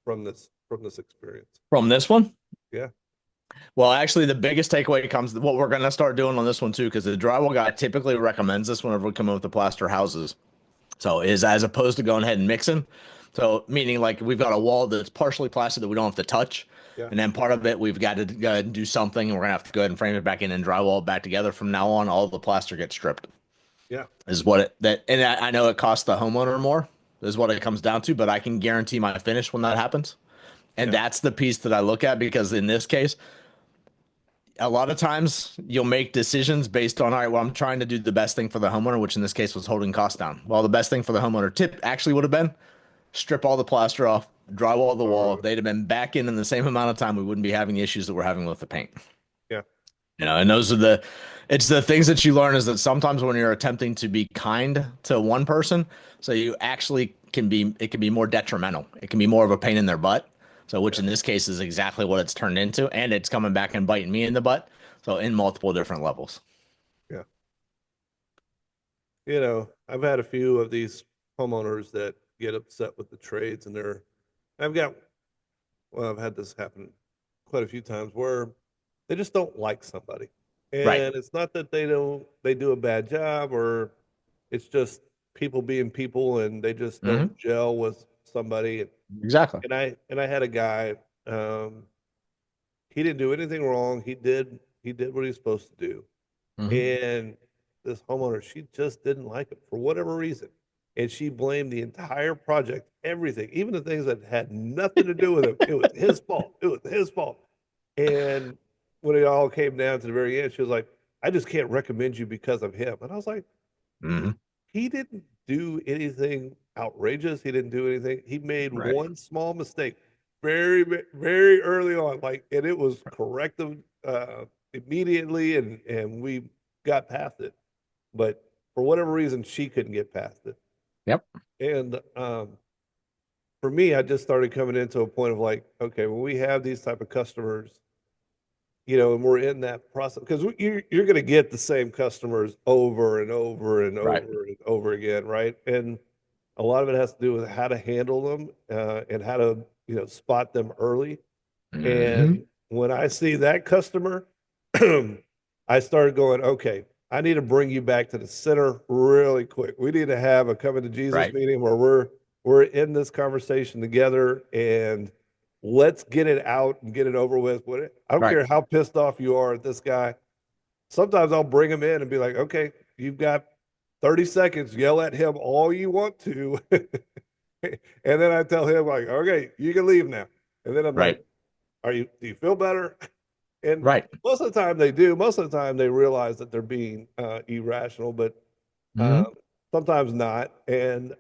from this experience? From this one, Yeah. well, actually, the biggest takeaway comes what we're going to start doing on this one too, because the drywall guy typically recommends this whenever we come in with the plaster houses. So is as opposed to going ahead and mixing. So meaning like we've got a wall that's partially plastered that we don't have to touch. Yeah. And then part of it we've got to go ahead and do something, and we're gonna have to go ahead and frame it back in and drywall it back together. From now on, all the plaster gets stripped. Yeah. Is what it that and I know it costs the homeowner more, is what it comes down to, but I can guarantee my finish when that happens. And Yeah. that's the piece that I look at, because in this case, a lot of times you'll make decisions based on, all right, well, I'm trying to do the best thing for the homeowner, which in this case was holding costs down. Well, the best thing for the homeowner tip actually would have been strip all the plaster off, drywall the wall. If they'd have been back in the same amount of time, we wouldn't be having the issues that we're having with the paint. Yeah. And it's the things that you learn, is that sometimes when you're attempting to be kind to one person, so you actually it can be more detrimental. It can be more of a pain in their butt. So, which Yeah. in this case is exactly what it's turned into, and it's coming back and biting me in the butt. So, in multiple different levels. Yeah. I've had a few of these homeowners that get upset with the trades, and I've got, well, I've had this happen quite a few times where they just don't like somebody. Right. And it's not that they do a bad job, or it's just people being people and they just don't Hmm. gel with somebody. Exactly. And I had a guy, he didn't do anything wrong. He did what he was supposed to do. Hmm. And this homeowner, she just didn't like him for whatever reason. and she blamed the entire project, everything, even the things that had nothing to do with him. It was his fault. It was his fault. And when it all came down to the very end, she was like, I just can't recommend you because of him. And I was like, Hmm. he didn't do anything outrageous. He didn't do anything. He made Right. one small mistake very, very early on, like, and it was corrective immediately, and we got past it. But for whatever reason, she couldn't get past it. Yep. And for me, I just started coming into a point of like, okay, when we have these type of customers, and we're in that process because you're going to get the same customers over and over and Right. over and over again, right? And a lot of it has to do with how to handle them and how to spot them early. Hmm. And when I see that customer, I started going, okay, I need to bring you back to the center really quick. We need to have a coming to Jesus Right. meeting where we're in this conversation together, and let's get it out and get it over with. I don't Right. care how pissed off you are at this guy. Sometimes I'll bring him in and be like, okay, you've got 30 seconds, yell at him all you want to. And then I tell him like, okay, you can leave now. And then I'm like, Right. do you feel better? And Right. most of the time they do. Most of the time they realize that they're being irrational, but Hmm. um, sometimes not. And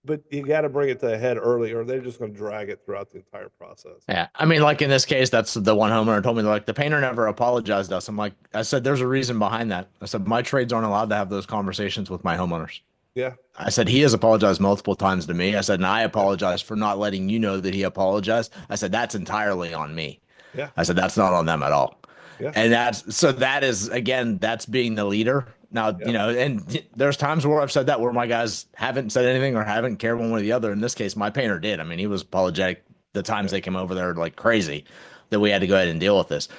but you got to bring it to a head early, or they're just going to drag it throughout the entire process. Yeah. I mean, like in this case, that's the one homeowner told me, like, the painter never apologized to us. I'm like, I said, there's a reason behind that. I said, my trades aren't allowed to have those conversations with my homeowners. Yeah, I said, he has apologized multiple times to me. I said, and I yeah, apologize for not letting you know that he apologized. I said, that's entirely on me. yeah, I said, that's not on them at all. yeah, And that is, again, that's being the leader. Now, yeah, and there's times where I've said that where my guys haven't said anything or haven't cared one way or the other. In this case, my painter did. I mean, he was apologetic the times yeah, they came over there like crazy that we had to go ahead and deal with this.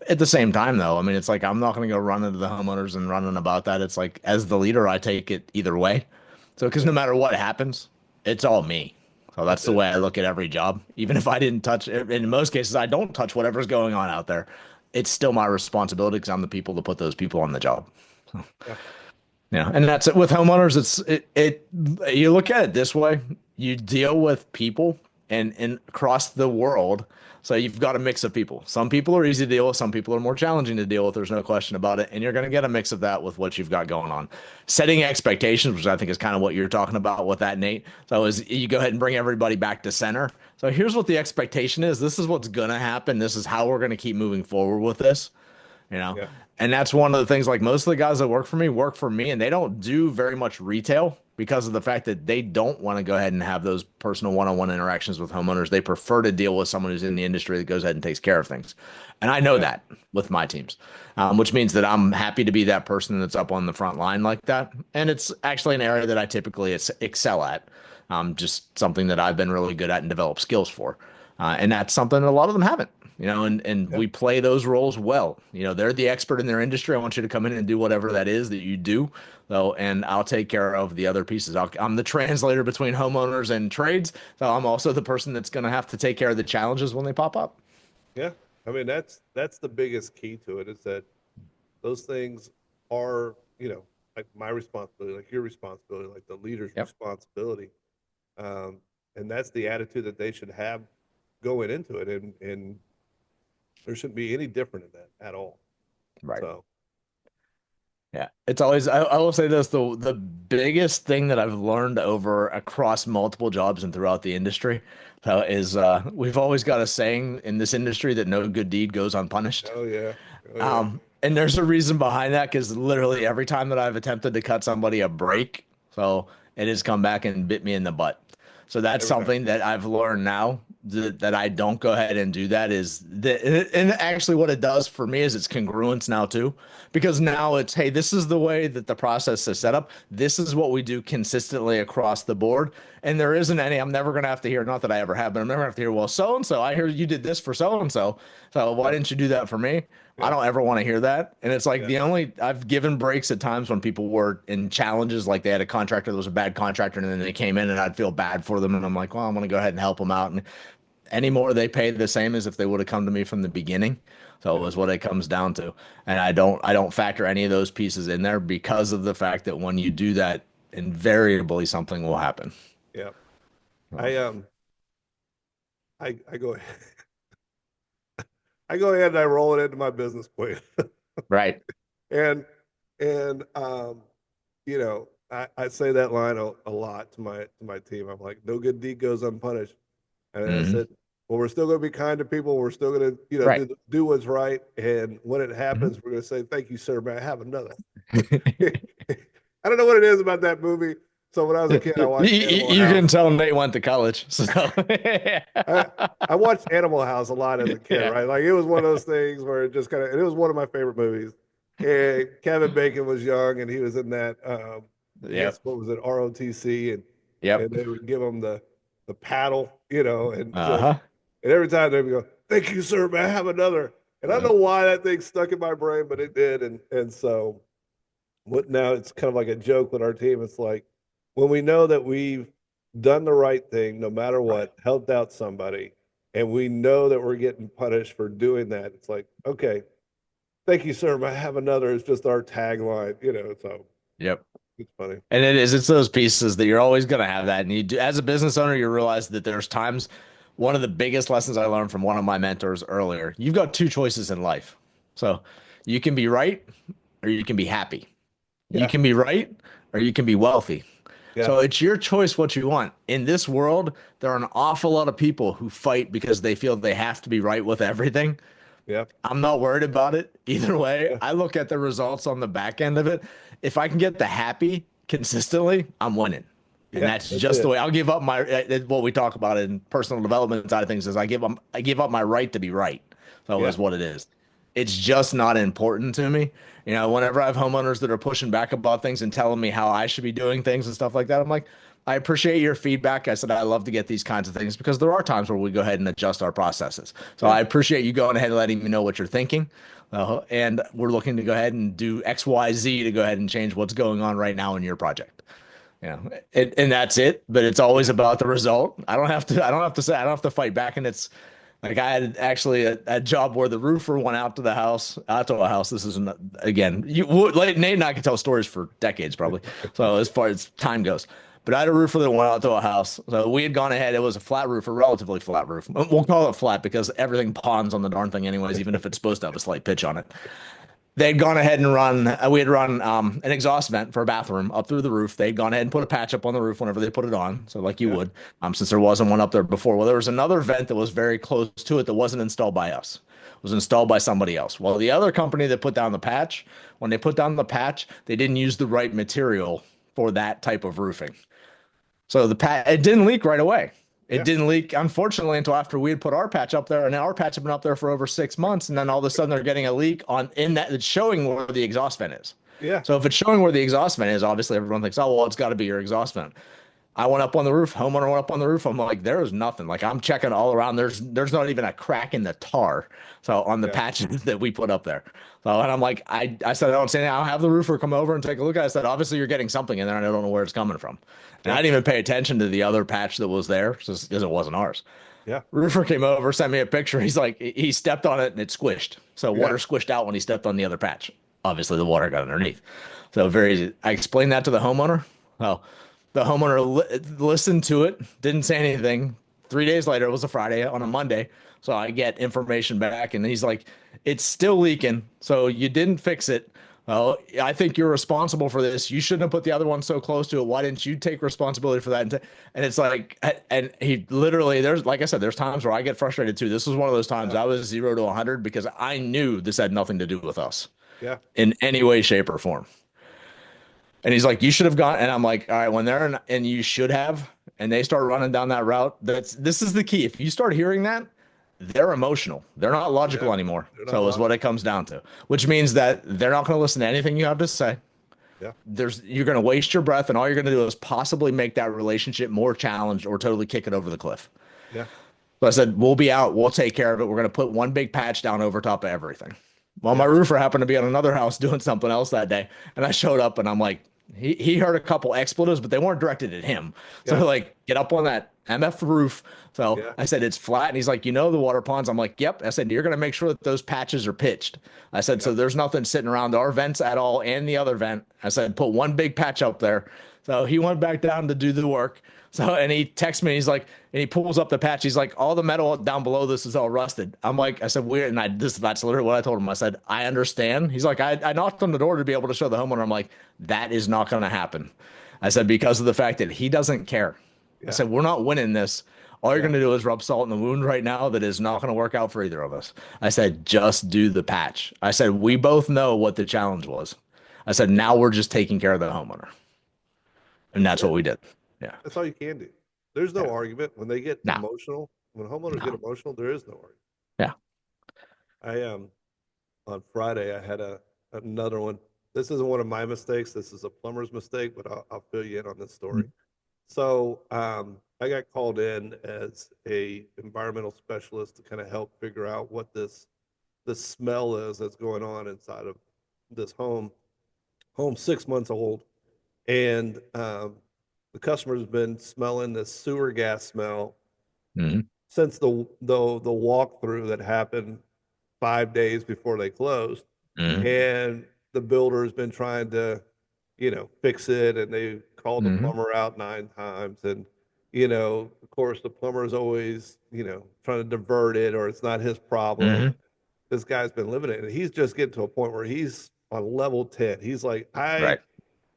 At the same time, though, I mean, it's like I'm not going to go run into the homeowners and running about that. It's like, as the leader, I take it either way. So, because yeah. no matter what happens, it's all me. So That's that's the it. way I look at every job. Even if I didn't touch it, in most cases, I don't touch whatever's going on out there. It's still my responsibility because I'm the people to put those people on the job. Yeah, Yeah, and that's it with homeowners. It you look at it this way, you deal with people and across the world. So you've got a mix of people. Some people are easy to deal with, some people are more challenging to deal with. There's no question about it. And you're going to get a mix of that with what you've got going on. Setting expectations, which I think is kind of what you're talking about with that, Nate. So is you go ahead and bring everybody back to center. So here's what the expectation is. This is what's going to happen. This is how we're going to keep moving forward with this you know yeah, and that's one of the things, like, most of the guys that work for me and they don't do very much retail because of the fact that they don't want to go ahead and have those personal one-on-one interactions with homeowners. They prefer to deal with someone who's in the industry that goes ahead and takes care of things, and I know yeah, that with my teams, which means that I'm happy to be that person that's up on the front line like that. And it's actually an area that I typically excel at, just something that I've been really good at and developed skills for. And that's something that a lot of them haven't, and yeah, we play those roles well. They're the expert in their industry. I want you to come in and do whatever that is that you do, though, and I'll take care of the other pieces. I'm the translator between homeowners and trades, so I'm also the person that's going to have to take care of the challenges when they pop up. yeah. I mean, that's the biggest key to it is that those things are, like my responsibility, like your responsibility, like the leader's Yep. responsibility. Um, and that's the attitude that they should have going into it. And there shouldn't be any different in that at all. Right. So, Yeah, it's always, I will say this, the biggest thing that I've learned over across multiple jobs and throughout the industry, is we've always got a saying in this industry that no good deed goes unpunished. oh yeah, oh yeah, And there's a reason behind that, because literally every time that I've attempted to cut somebody a break, so it has come back and bit me in the butt. So that's every time. something that I've learned now, that I don't go ahead and do that. Is that, and actually what it does for me is it's congruence now too, because now it's, hey, this is the way that the process is set up. This is what we do consistently across the board. And there isn't any, I'm never going to have to hear, not that I ever have, but I'm never going to have to hear, well, so and so, I hear you did this for so and so. So why Yeah, didn't you do that for me? I yeah, don't ever want to hear that. And it's like, yeah, I've given breaks at times when people were in challenges, like they had a contractor that was a bad contractor, and then they came in and I'd feel bad for them. And I'm like, well, I'm going to go ahead and help them out. And anymore, they pay the same as if they would have come to me from the beginning. So it yeah, was what it comes down to. And I don't factor any of those pieces in there, because of the fact that when you do that, invariably something will happen. Yeah. Oh, I I go I go ahead and I roll it into my business plan. right. And and you know, I say that line a lot to my team. I'm like, no good deed goes unpunished. And I Hmm. said, well, we're still going to be kind to people. We're still going to, you know, Right. do what's right. And when it Mhm. happens, we're going to say, thank you, sir. May I have another? I don't know what it is about that movie. So when I was a kid, I watched Animal You can House. tell Nate went to college. So I, I watched Animal House a lot as a kid, yeah. right? Like it was one of those things where it just kind of, and it was one of my favorite movies. And Kevin Bacon was young and he was in that, I guess, Yep. what was it, ROTC, and Yep. they would give him the paddle, you know, and just, Uh-huh. and every time they would go, thank you, sir, may I have another? And I don't Yep. know why that thing stuck in my brain, but it did. And so what now it's kind of like a joke with our team. It's like when we know that we've done the right thing, no matter Right. what, helped out somebody, and we know that we're getting punished for doing that. It's like, okay, thank you, sir. May I have another? It's just our tagline, you know. So Yep. it's funny. And it's those pieces that you're always going to have that. And you do, as a business owner, you realize that there's times, one of the biggest lessons I learned from one of my mentors earlier, you've got two choices in life. So you can be right or you can be happy. You Yeah, can be right or you can be wealthy. yeah, So it's your choice what you want. In this world, there are an awful lot of people who fight because they feel they have to be right with everything. yeah, I'm not worried about it either way. yeah, I look at the results on the back end of it. If I can get the happy consistently, I'm winning. And yeah. that's That's just the it. way I'll give up my what we talk about in personal development side of things is I give up my right to be right. So Yeah, is what it is. It's just not important to me. You know, whenever I have homeowners that are pushing back about things and telling me how I should be doing things and stuff like that, I'm like, I appreciate your feedback. I said I love to get these kinds of things because there are times where we go ahead and adjust our processes. So yeah, I appreciate you going ahead and letting me know what you're thinking. And we're looking to go ahead and do X, Y, Z to go ahead and change what's going on right now in your project. You know, and that's it. But it's always yeah, about the result. I don't have to say, I don't have to fight back. And it's like I had actually a job where the roofer went out to a house. This is not, again, like Nate and I can tell stories for decades probably. So as far as time goes, but I had a roofer that went out to a house. So we had gone ahead. It was a flat roof, a relatively flat roof. We'll call it flat because everything pawns on the darn thing anyways, even if it's supposed to have a slight pitch on it. They'd gone ahead and we had run an exhaust vent for a bathroom up through the roof. They'd gone ahead and put a patch up on the roof whenever they put it on. So like you yeah, would, since there wasn't one up there before. Well, there was another vent that was very close to it that wasn't installed by us. It was installed by somebody else. Well, the other company that put down the patch, when they put down the patch, they didn't use the right material for that type of roofing. So it didn't leak right away. It yeah, didn't leak, unfortunately, until after we had put our patch up there, and our patch had been up there for over 6 months, and then all of a sudden they're getting a leak on in that it's showing where the exhaust vent is. yeah, So if it's showing where the exhaust vent is, obviously everyone thinks, oh well, it's got to be your exhaust vent. I went up on the roof. Homeowner went up on the roof. I'm like, there is nothing. Like I'm checking all around. There's not even a crack in the tar. So on the yeah, patches that we put up there. So and I'm like, I said I don't say anything. I'll have the roofer come over and take a look at it. I said, obviously you're getting something in there, and I don't know where it's coming from. And I yeah, didn't even pay attention to the other patch that was there just because it wasn't ours. yeah, Roofer came over, sent me a picture. He's like, he stepped on it and it squished. So yeah, water squished out when he stepped on the other patch. Obviously, the water got underneath. So very easy. I explained that to the homeowner. Oh, the homeowner listened to it, didn't say anything. 3 days later, it was a Friday on a Monday. So I get information back, and he's like, it's still leaking. So you didn't fix it. Oh, I think you're responsible for this. You shouldn't have put the other one so close to it. Why didn't you take responsibility for that? And it's like, and he literally, there's, like I said, there's times where I get frustrated too. This was one of those times yeah, I was 0 to 100 because I knew this had nothing to do with us yeah, in any way, shape, or form. And he's like, you should have gone. And I'm like, all right, when they're in, and you should have, and they start running down that route, this is the key. If you start hearing that, they're emotional. They're not yeah. logical anymore. They're not So is what logical. it comes down to, which means that they're not going to listen to anything you have to say. Yeah, You're going to waste your breath, and all you're going to do is possibly make that relationship more challenged or totally kick it over the cliff. yeah, So I said, we'll be out. We'll take care of it. We're going to put one big patch down over top of everything. Well, my yeah, roofer happened to be on another house doing something else that day. And I showed up and I'm like, he heard a couple expletives, but they weren't directed at him. So yeah, like, get up on that MF roof. So yeah, I said, it's flat. And he's like, the water ponds. I'm like, yep. I said, you're going to make sure that those patches are pitched. I said, yeah, so there's nothing sitting around our vents at all and the other vent. I said, put one big patch up there. So he went back down to do the work. So, and he texts me, he's like, and he pulls up the patch. He's like, all the metal down below this is all rusted. I'm like, I said, weird. And that's literally what I told him. I said, I understand. He's like, I knocked on the door to be able to show the homeowner. I'm like, that is not going to happen. I said, because of the fact that he doesn't care. I Yeah. said, we're not winning this. All you're Yeah. going to do is rub salt in the wound right now. That is not going to work out for either of us. I said, just do the patch. I said, we both know what the challenge was. I said, now we're just taking care of the homeowner. And that's Yeah. what we did. Yeah. That's all you can do. There's Yeah. no argument when they get No, emotional. When homeowners get no. emotional, there is no argument. Yeah. I On Friday I had another one. This isn't one of my mistakes. This is a plumber's mistake, but I'll fill you in on this story. Mm. So I got called in as a environmental specialist to kind of help figure out what this smell is that's going on inside of this home 6 months old, and the customer's been smelling this sewer gas smell Hmm. since the walkthrough that happened 5 days before they closed, Hmm. and the builder's been trying to, fix it, and they called the Hmm. plumber out 9 times, and of course, the plumber is always, trying to divert it, or it's not his problem. Hmm. This guy's been living it, and he's just getting to a point where he's on level 10. He's like, Right.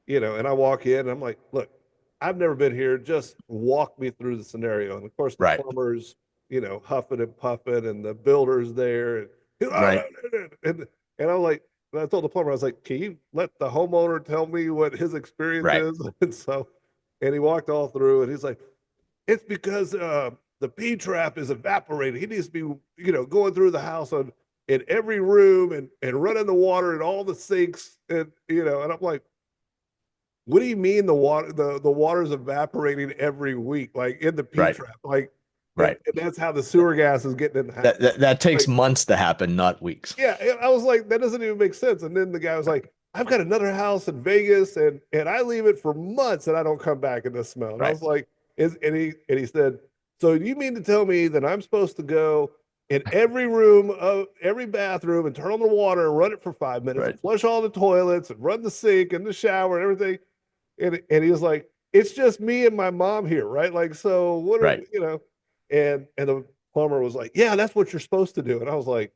and I walk in and I'm like, look, I've never been here. Just walk me through the scenario. And of course, the Right. plumber's, huffing and puffing, and the builder's there. Right. And, and I'm like, and I told the plumber, I was like, can you let the homeowner tell me what his experience Right. is? And so, and he walked all through, and he's like, it's because the P trap is evaporating. He needs to be, going through the house in every room, and running the water in all the sinks. And, and I'm like, what do you mean the water's evaporating every week, like in the P Right. trap? Like, and, Right. and that's how the sewer gas is getting in the That, house. that takes Like, months to happen, not weeks. yeah, I was like, that doesn't even make sense. And then the guy was Right. like, I've got another house in Vegas, and I leave it for months and I don't come back in the smell. And I Right. was like, and he said, so you mean to tell me that I'm supposed to go in every room of every bathroom and turn on the water and run it for 5 minutes and Right. flush all the toilets and run the sink and the shower and everything? And he was like, it's just me and my mom here, right? Like, so what are Right. and the plumber was like, yeah, that's what you're supposed to do. And I was like,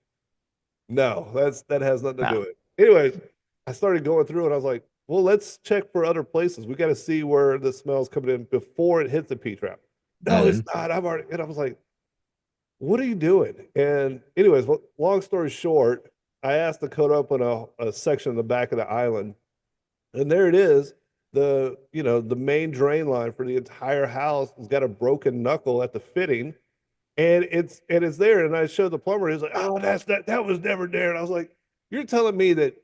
no, that has nothing to do No. with it. Anyways, I started going through and I was like, well, let's check for other places. We got to see where the smell's coming in before it hits the P trap. No, it's Hmm. not. I've already, and I was like, what are you doing? And anyways, well, long story short, I asked to code open a section in the back of the island, and there it is. The main drain line for the entire house has got a broken knuckle at the fitting, and it's there. And I showed the plumber. He's like, "Oh, that was never there." And I was like, "You're telling me that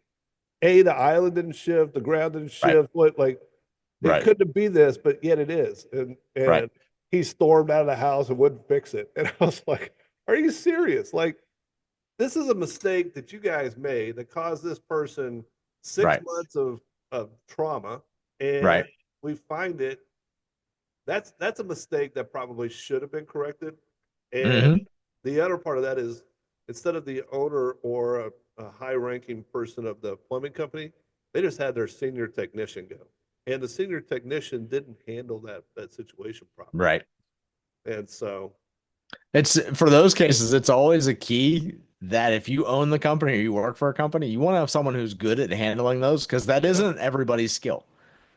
the island didn't shift, the ground didn't Right. shift. What, like, it Right. couldn't be this, but yet it is." And Right. he stormed out of the house and wouldn't fix it. And I was like, "Are you serious? Like, this is a mistake that you guys made that caused this person six Right. months of trauma, and Right. we find it. That's a mistake that probably should have been corrected. And Hmm. the other part of that is, instead of the owner or a high-ranking person of the plumbing company, they just had their senior technician go, and the senior technician didn't handle that situation properly. Right. And so, It's for those cases, it's always a key that if you own the company or you work for a company, you want to have someone who's good at handling those because that yeah, isn't everybody's skill.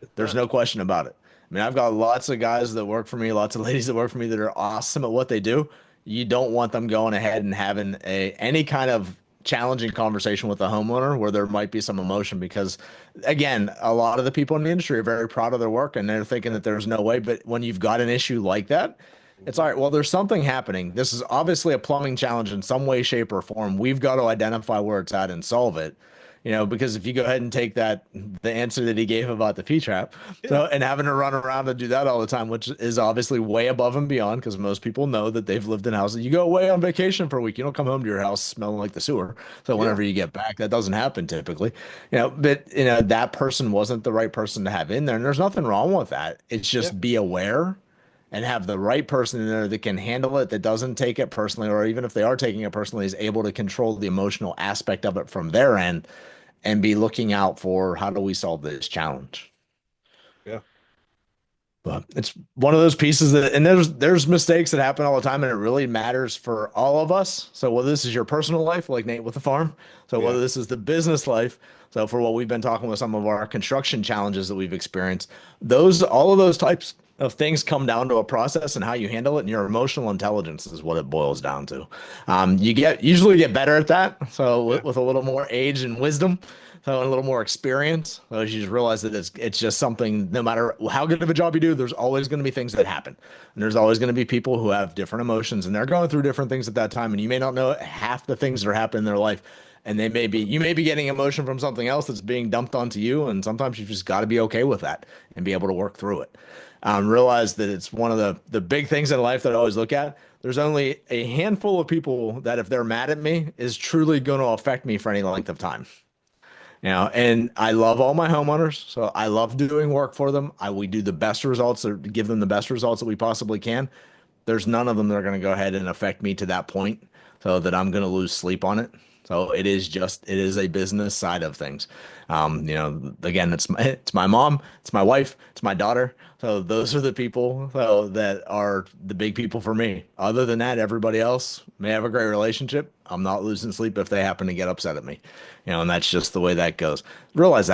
it's There's not. no question about it. I mean, I've got lots of guys that work for me, lots of ladies that work for me that are awesome at what they do. You don't want them going ahead and having any kind of challenging conversation with the homeowner where there might be some emotion because again, a lot of the people in the industry are very proud of their work and they're thinking Yeah. that there's no way. But when you've got an issue like that, it's Mhm. all right. Well, there's something happening. This is obviously a plumbing challenge in some way, shape, or form. We've got to identify where it's at and solve it. Because if you go ahead and take the answer that he gave about the P trap, Yeah. so and having to run around and do that all the time, which is obviously way above and beyond, because most people know that they've lived in houses. You go away on vacation for a week, you don't come home to your house smelling like the sewer. So Yeah. whenever you get back, that doesn't happen typically. But that person wasn't the right person to have in there, and there's nothing wrong with that. It's Yeah. just be aware and have the right person in there that can handle it, that doesn't take it personally, or even if they are taking it personally, is able to control the emotional aspect of it from their end and be looking out for how do we solve this challenge. Yeah. But it's one of those pieces that, and there's mistakes that happen all the time, and it really matters for all of us. So whether this is your personal life, like Nate with the farm, so Yeah. whether this is the business life, so for what we've been talking with some of our construction challenges that we've experienced, those all of those types of things come down to a process and how you handle it, and your emotional intelligence is what it boils down to. You usually get better at that. So Yeah. with a little more age and wisdom. So and a little more experience, so you just realize that it's just something. No matter how good of a job you do, there's always going to be things that happen, and there's always going to be people who have different emotions, and they're going through different things at that time, and you may not know half the things that are happening in their life, and you may be getting emotion from something else that's being dumped onto you, and sometimes you just got to be okay with that and be able to work through it. Realize that it's one of the big things in life that I always look at. There's only a handful of people that if they're mad at me is truly going to affect me for any length of time. And I love all my homeowners, so I love doing work for them. We do the best results or give them the best results that we possibly can. There's none of them that are going to go ahead and affect me to that point so that I'm going to lose sleep on it. So it is a business side of things. Again, it's my mom, it's my wife, it's my daughter. So those are the people that are the big people for me. Other than that, everybody else may have a great relationship. I'm not losing sleep if they happen to get upset at me, and that's just the way that goes. Realize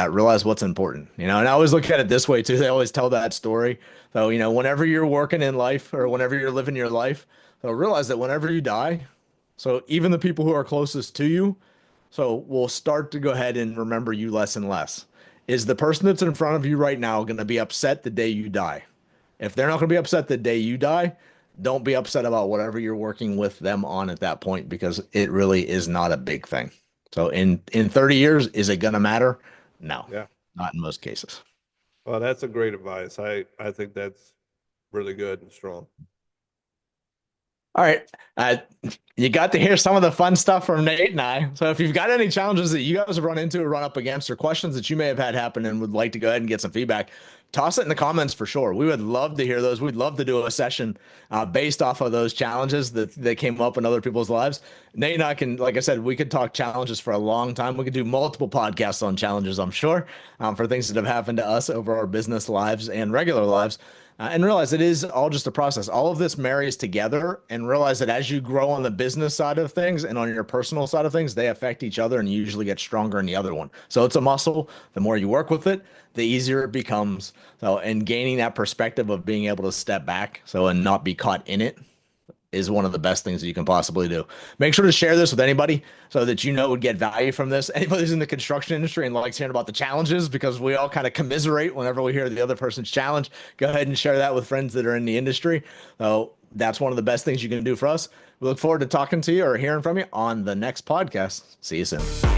what's important, and I always look at it this way too. They always tell that story. So, whenever you're working in life or whenever you're living your life, so realize that whenever you die, so even the people who are closest to you, so will start to go ahead and remember you less and less. Is the person that's in front of you right now going to be upset the day you die? If they're not going to be upset the day you die, don't be upset about whatever you're working with them on at that point because it really is not a big thing. So in 30 years, is it going to matter? No, Yeah. not in most cases. Well, that's a great advice. I think that's really good and strong. All right. You got to hear some of the fun stuff from Nate and I. So if you've got any challenges that you guys have run into or run up against or questions that you may have had happen and would like to go ahead and get some feedback, toss it in the comments for sure. We would love to hear those. We'd love to do a session based off of those challenges that came up in other people's lives. Nate and I can, like I said, we could talk challenges for a long time. We could do multiple podcasts on challenges, I'm sure, for things that have happened to us over our business lives and regular lives. And realize it is all just a process. All of this marries together, and realize that as you grow on the business side of things and on your personal side of things, they affect each other and you usually get stronger in the other one. So it's a muscle. The more you work with it, the easier it becomes. So, and gaining that perspective of being able to step back and not be caught in it is one of the best things that you can possibly do. Make sure to share this with anybody so that would get value from this. Anybody who's in the construction industry and likes hearing about the challenges, because we all kind of commiserate whenever we hear the other person's challenge, go ahead and share that with friends that are in the industry. So that's one of the best things you can do for us. We look forward to talking to you or hearing from you on the next podcast. See you soon.